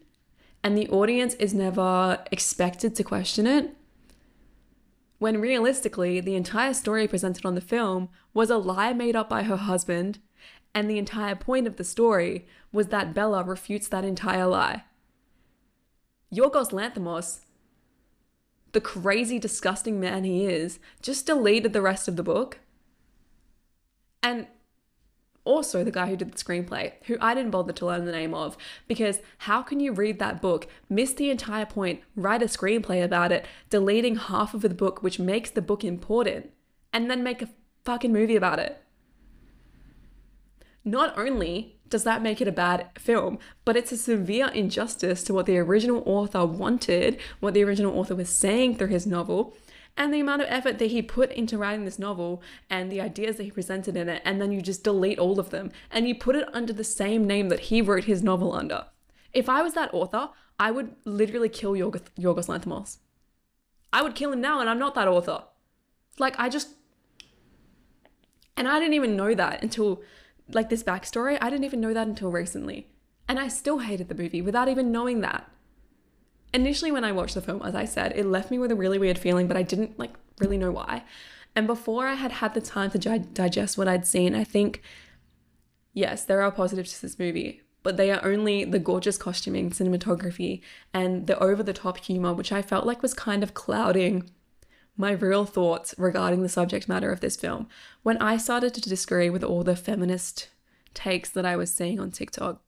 and the audience is never expected to question it. When realistically, the entire story presented on the film was a lie made up by her husband, and the entire point of the story was that Bella refutes that entire lie. Yorgos Lanthimos, the crazy, disgusting man he is, just deleted the rest of the book. And also the guy who did the screenplay, who I didn't bother to learn the name of, because how can you read that book, miss the entire point, write a screenplay about it, deleting half of the book, which makes the book important, and then make a fucking movie about it? Not only does that make it a bad film, but it's a severe injustice to what the original author wanted, what the original author was saying through his novel, and the amount of effort that he put into writing this novel and the ideas that he presented in it, and then you just delete all of them and you put it under the same name that he wrote his novel under. If I was that author, I would literally kill Yorgos Lanthimos. I would kill him now, and I'm not that author. And I didn't even know that until, like, this backstory, I didn't even know that until recently. And I still hated the movie without even knowing that. Initially, when I watched the film, as I said, it left me with a really weird feeling, but I didn't really know why. And before I had the time to digest what I'd seen, I think, yes, there are positives to this movie, but they are only the gorgeous costuming, cinematography, and the over-the-top humor, which I felt like was kind of clouding my real thoughts regarding the subject matter of this film. When I started to disagree with all the feminist takes that I was seeing on TikTok,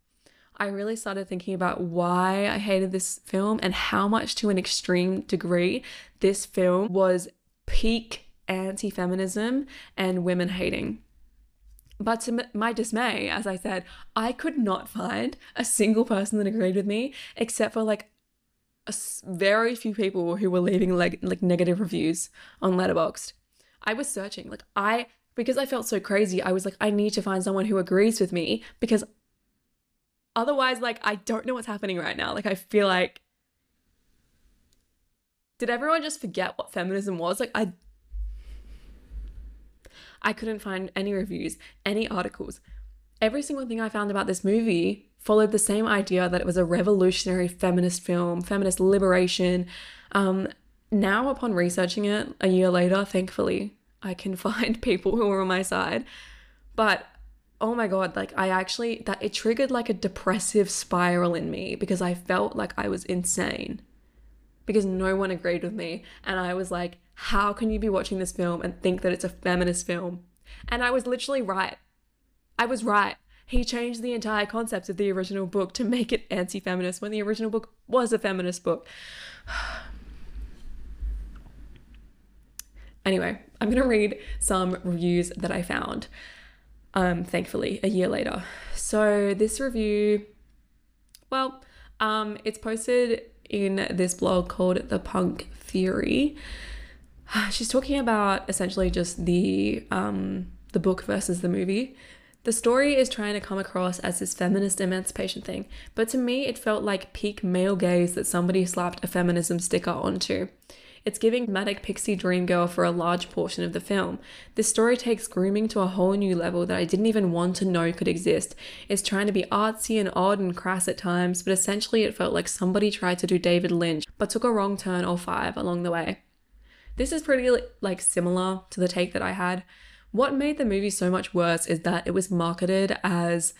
I really started thinking about why I hated this film and how much, to an extreme degree, this film was peak anti-feminism and women hating. But to my dismay, as I said, I could not find a single person that agreed with me, except for very few people who were leaving like negative reviews on Letterboxd. I was searching, because I felt so crazy, I was like, I need to find someone who agrees with me, because otherwise, I don't know what's happening right now. I feel like, did everyone just forget what feminism was? I couldn't find any reviews, any articles. Every single thing I found about this movie followed the same idea that it was a revolutionary feminist film, feminist liberation. Now, upon researching it a year later, thankfully, I can find people who are on my side. But oh my God, it triggered a depressive spiral in me, because I felt like I was insane because no one agreed with me. And I was like, how can you be watching this film and think that it's a feminist film? And I was literally right. I was right. He changed the entire concept of the original book to make it anti-feminist when the original book was a feminist book. Anyway, I'm going to read some reviews that I found. Thankfully, a year later. So this review, it's posted in this blog called The Punk Theory. She's talking about essentially just the book versus the movie. The story is trying to come across as this feminist emancipation thing, but to me, it felt like peak male gaze that somebody slapped a feminism sticker onto. It's giving manic pixie dream girl for a large portion of the film. This story takes grooming to a whole new level that I didn't even want to know could exist. It's trying to be artsy and odd and crass at times, but essentially it felt like somebody tried to do David Lynch, but took a wrong turn or 5 along the way. This is pretty similar to the take that I had. What made the movie so much worse is that it was marketed as,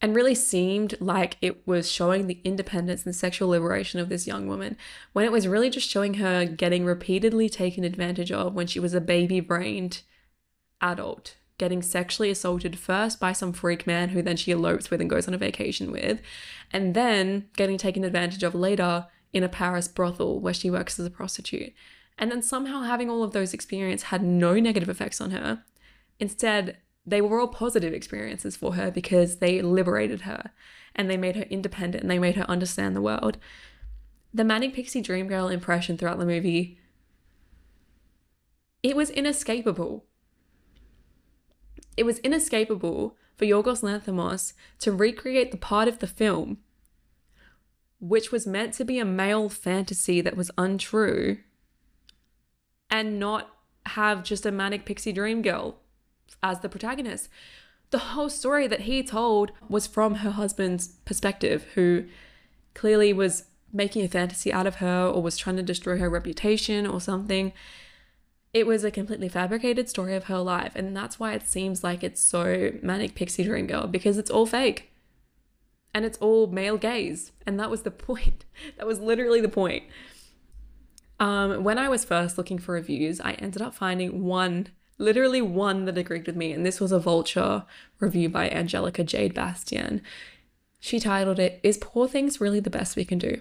and really seemed like it was showing the independence and sexual liberation of this young woman, when it was really just showing her getting repeatedly taken advantage of when she was a baby-brained adult, getting sexually assaulted first by some freak man who then she elopes with and goes on a vacation with, and then getting taken advantage of later in a Paris brothel where she works as a prostitute. And then somehow having all of those experiences had no negative effects on her. Instead, they were all positive experiences for her because they liberated her and they made her independent and they made her understand the world. The manic pixie dream girl impression throughout the movie, it was inescapable. It was inescapable for Yorgos Lanthimos to recreate the part of the film which was meant to be a male fantasy that was untrue and not have just a manic pixie dream girl as the protagonist. The whole story that he told was from her husband's perspective, who clearly was making a fantasy out of her or was trying to destroy her reputation or something. It was a completely fabricated story of her life, and that's why it seems like it's so manic pixie dream girl, because it's all fake. And it's all male gaze. And that was the point. That was literally the point. When I was first looking for reviews, I ended up finding literally one that agreed with me. And this was a Vulture review by Angelica Jade Bastien. She titled it, "Is Poor Things Really the Best We Can Do?"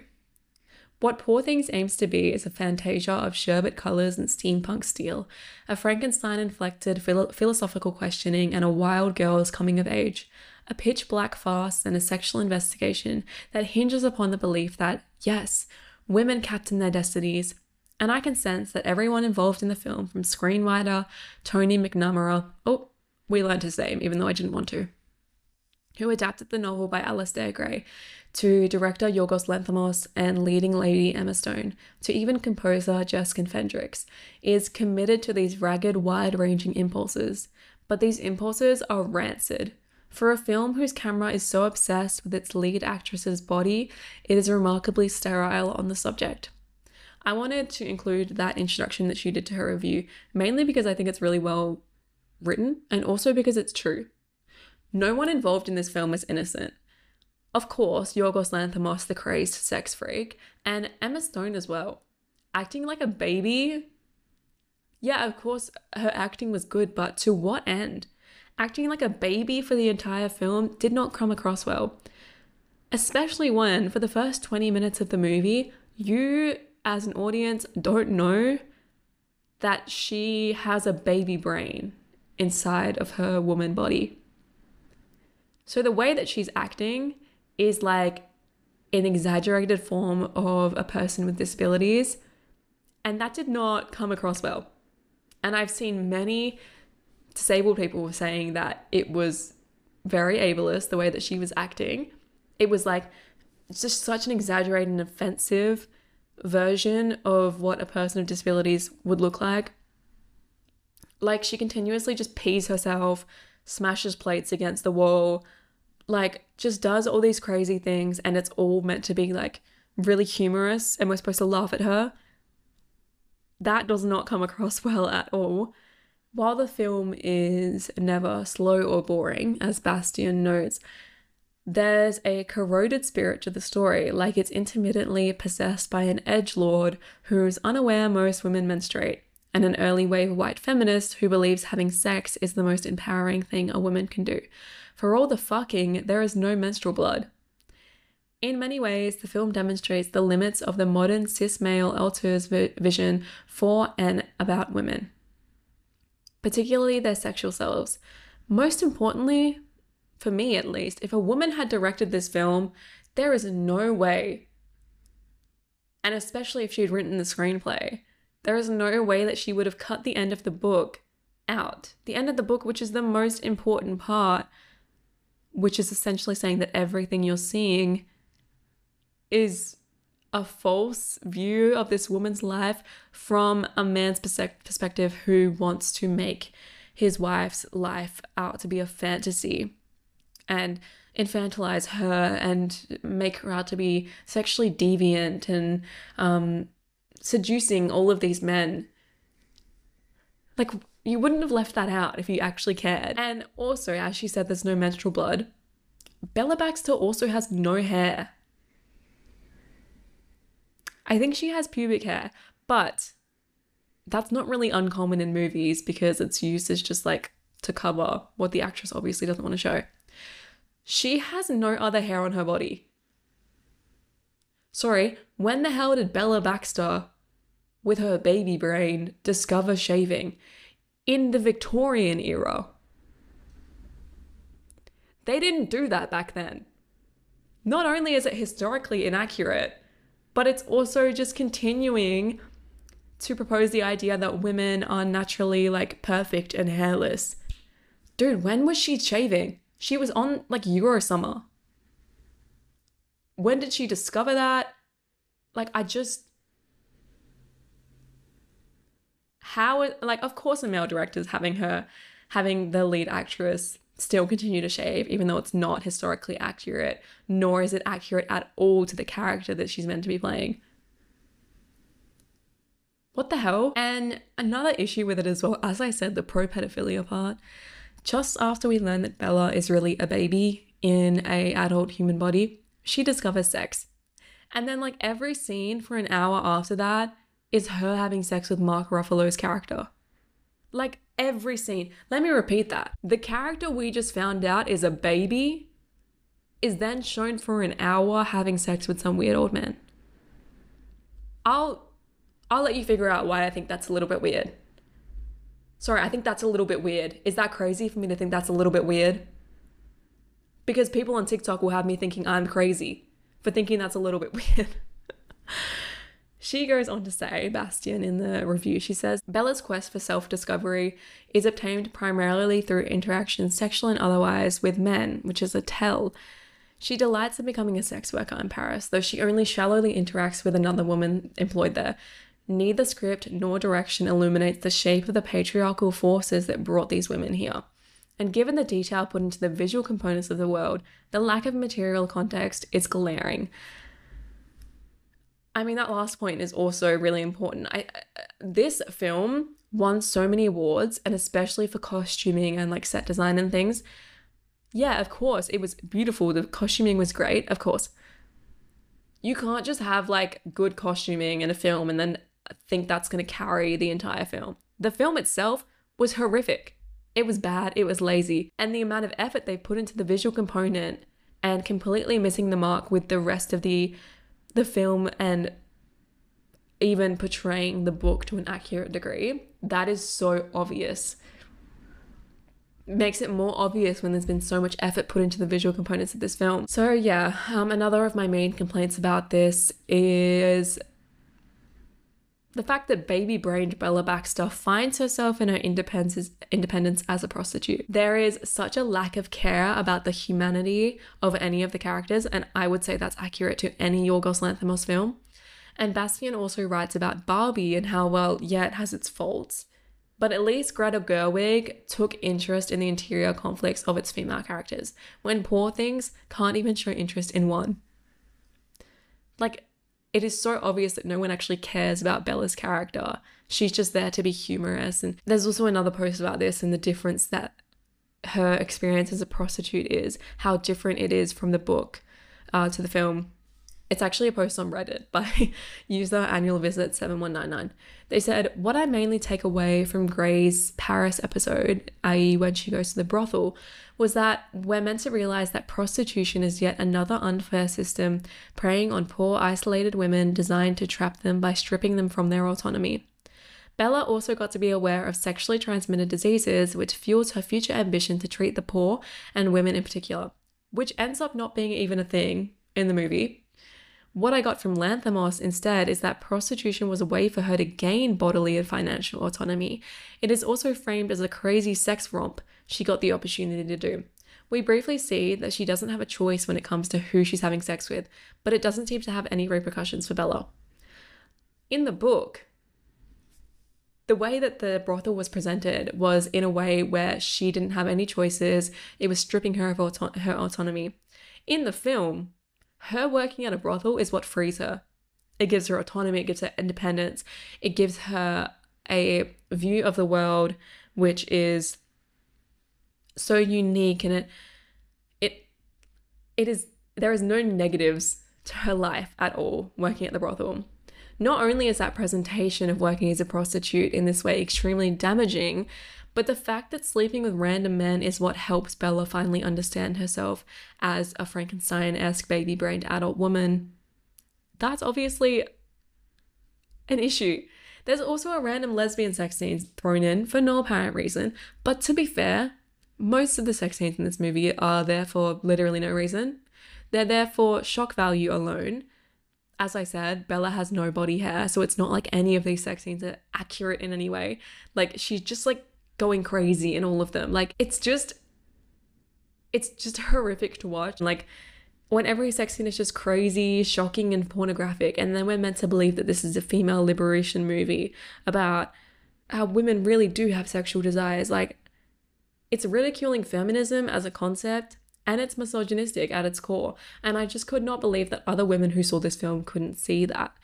What Poor Things aims to be is a fantasia of sherbet colours and steampunk steel, a Frankenstein-inflected philosophical questioning and a wild girl's coming of age, a pitch-black farce and a sexual investigation that hinges upon the belief that, yes, women captain their destinies, and I can sense that everyone involved in the film, from screenwriter Tony McNamara, we learned his name even though I didn't want to, who adapted the novel by Alistair Gray, to director Yorgos Lanthimos and leading lady Emma Stone, to even composer Jeskin Fendrix, is committed to these ragged, wide-ranging impulses. But these impulses are rancid. For a film whose camera is so obsessed with its lead actress's body, it is remarkably sterile on the subject. I wanted to include that introduction that she did to her review, mainly because I think it's really well written, and also because it's true. No one involved in this film is innocent. Of course, Yorgos Lanthimos, the crazed sex freak, and Emma Stone as well. Acting like a baby? Yeah, of course, her acting was good, but to what end? Acting like a baby for the entire film did not come across well. Especially when, for the first 20 minutes of the movie, you, as an audience, don't know that she has a baby brain inside of her woman body. So the way that she's acting is like an exaggerated form of a person with disabilities, and that did not come across well. And I've seen many disabled people saying that it was very ableist, the way that she was acting. It was like just such an exaggerated and offensive version of what a person with disabilities would look like. Like, she continuously just pees herself, smashes plates against the wall, like just does all these crazy things, and it's all meant to be like really humorous and we're supposed to laugh at her. That does not come across well at all. While the film is never slow or boring, as Bastien notes, there's a corroded spirit to the story, like it's intermittently possessed by an edgelord who's unaware most women menstruate, and an early wave white feminist who believes having sex is the most empowering thing a woman can do. For all the fucking, there is no menstrual blood. In many ways, the film demonstrates the limits of the modern cis male auteur's vision for and about women, particularly their sexual selves. Most importantly, for me at least, if a woman had directed this film, there is no way, and especially if she had written the screenplay, there is no way that she would have cut the end of the book out. The end of the book, which is the most important part, which is essentially saying that everything you're seeing is a false view of this woman's life from a man's perspective who wants to make his wife's life out to be a fantasy and infantilize her and make her out to be sexually deviant and seducing all of these men. Like, you wouldn't have left that out if you actually cared. And also, as she said, there's no menstrual blood. Bella Baxter also has no hair. I think she has pubic hair, but that's not really uncommon in movies because its use is just like to cover what the actress obviously doesn't want to show. She has no other hair on her body. Sorry, when the hell did Bella Baxter, with her baby brain, discover shaving? In the Victorian era. They didn't do that back then. Not only is it historically inaccurate, but it's also just continuing to propose the idea that women are naturally like perfect and hairless. Dude, when was she shaving? She was on like Euro Summer. When did she discover that? Like, of course a male director's having the lead actress still continue to shave, even though it's not historically accurate, nor is it accurate at all to the character that she's meant to be playing. What the hell? And another issue with it as well, as I said, the pro-pedophilia part, just after we learn that Bella is really a baby in a adult human body, she discovers sex. And then like every scene for an hour after that is her having sex with Mark Ruffalo's character. Like every scene. Let me repeat that. The character we just found out is a baby is then shown for an hour having sex with some weird old man. I'll let you figure out why I think that's a little bit weird. Sorry, I think that's a little bit weird. Is that crazy for me to think that's a little bit weird? Because people on TikTok will have me thinking I'm crazy for thinking that's a little bit weird. She goes on to say, Bastien in the review, she says, Bella's quest for self-discovery is obtained primarily through interactions, sexual and otherwise, with men, which is a tell. She delights in becoming a sex worker in Paris, though she only shallowly interacts with another woman employed there. Neither script nor direction illuminates the shape of the patriarchal forces that brought these women here. And given the detail put into the visual components of the world, the lack of material context is glaring. I mean, that last point is also really important. This film won so many awards, and especially for costuming and like set design and things. Yeah, of course, it was beautiful. The costuming was great, of course. You can't just have like good costuming in a film and then think that's going to carry the entire film. The film itself was horrific. It was bad, it was lazy, and the amount of effort they put into the visual component and completely missing the mark with the rest of the film and even portraying the book to an accurate degree, that is so obvious. Makes it more obvious when there's been so much effort put into the visual components of this film. So yeah, another of my main complaints about this is the fact that baby-brained Bella Baxter finds herself in her independence as a prostitute. There is such a lack of care about the humanity of any of the characters, and I would say that's accurate to any Yorgos Lanthimos film. And Bastien also writes about Barbie and how, well, yeah, it has its faults, but at least Greta Gerwig took interest in the interior conflicts of its female characters, when Poor Things can't even show interest in one. Like, it is so obvious that no one actually cares about Bella's character. She's just there to be humorous. And there's also another post about this and the difference that her experience as a prostitute is, how different it is from the book to the film. It's actually a post on Reddit by user annual visit 7199. They said, what I mainly take away from Grey's Paris episode, i.e. when she goes to the brothel, was that we're meant to realize that prostitution is yet another unfair system preying on poor isolated women designed to trap them by stripping them from their autonomy. Bella also got to be aware of sexually transmitted diseases, which fuels her future ambition to treat the poor and women in particular, which ends up not being even a thing in the movie. What I got from Lanthimos instead is that prostitution was a way for her to gain bodily and financial autonomy. It is also framed as a crazy sex romp she got the opportunity to do. We briefly see that she doesn't have a choice when it comes to who she's having sex with, but it doesn't seem to have any repercussions for Bella. In the book, the way that the brothel was presented was in a way where she didn't have any choices. It was stripping her of her autonomy. In the film, her working at a brothel is what frees her. It gives her autonomy, it gives her independence, it gives her a view of the world which is so unique, and there is no negatives to her life at all working at the brothel. Not only is that presentation of working as a prostitute in this way extremely damaging, but the fact that sleeping with random men is what helps Bella finally understand herself as a Frankenstein-esque baby-brained adult woman, that's obviously an issue. There's also a random lesbian sex scenes thrown in for no apparent reason, but to be fair, most of the sex scenes in this movie are there for literally no reason. They're there for shock value alone. As I said, Bella has no body hair, so it's not like any of these sex scenes are accurate in any way. Like, she's just like going crazy in all of them. Like, it's it's just horrific to watch. Like, when every sex scene is just crazy, shocking, and pornographic, and then we're meant to believe that this is a female liberation movie about how women really do have sexual desires. Like, it's ridiculing feminism as a concept, and it's misogynistic at its core. And I just could not believe that other women who saw this film couldn't see that.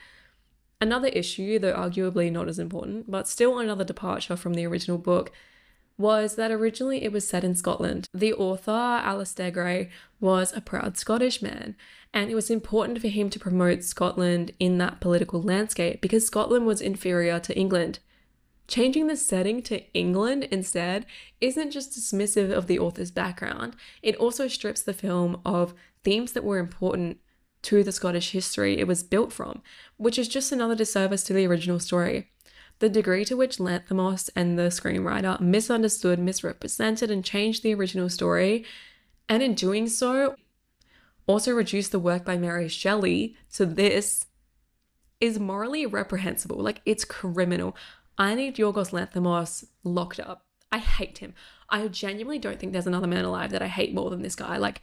Another issue, though arguably not as important, but still another departure from the original book, was that originally it was set in Scotland. The author, Alistair Gray, was a proud Scottish man, and it was important for him to promote Scotland in that political landscape because Scotland was inferior to England. Changing the setting to England instead isn't just dismissive of the author's background, it also strips the film of themes that were important to the Scottish history it was built from, which is just another disservice to the original story. The degree to which Lanthimos and the screenwriter misunderstood, misrepresented, and changed the original story, and in doing so, also reduced the work by Mary Shelley to this, is morally reprehensible. Like, it's criminal. I need Yorgos Lanthimos locked up. I hate him. I genuinely don't think there's another man alive that I hate more than this guy. Like,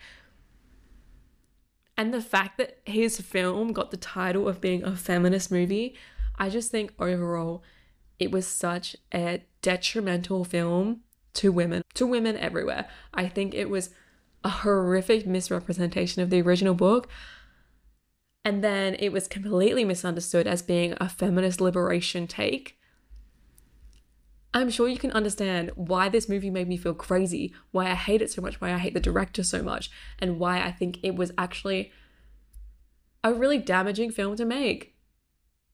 and the fact that his film got the title of being a feminist movie, I just think overall it was such a detrimental film to women everywhere. I think it was a horrific misrepresentation of the original book. And then it was completely misunderstood as being a feminist liberation take. I'm sure you can understand why this movie made me feel crazy, why I hate it so much, why I hate the director so much, and why I think it was actually a really damaging film to make.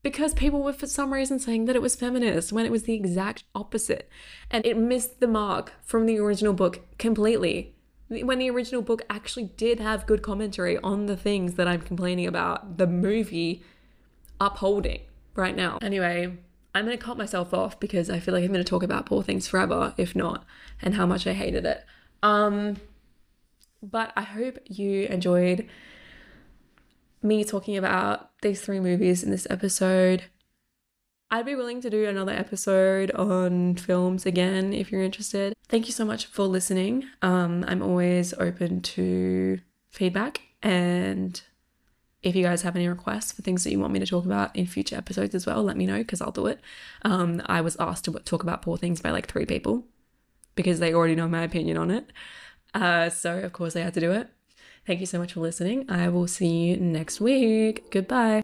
Because people were for some reason saying that it was feminist when it was the exact opposite. And it missed the mark from the original book completely. When the original book actually did have good commentary on the things that I'm complaining about the movie upholding right now. Anyway, I'm going to cut myself off because I feel like I'm going to talk about Poor Things forever, if not, and how much I hated it. But I hope you enjoyed me talking about these 3 movies in this episode. I'd be willing to do another episode on films again if you're interested. Thank you so much for listening. I'm always open to feedback, and if you guys have any requests for things that you want me to talk about in future episodes as well, let me know because I'll do it. I was asked to talk about Poor Things by like 3 people because they already know my opinion on it. So of course I had to do it. Thank you so much for listening. I will see you next week. Goodbye.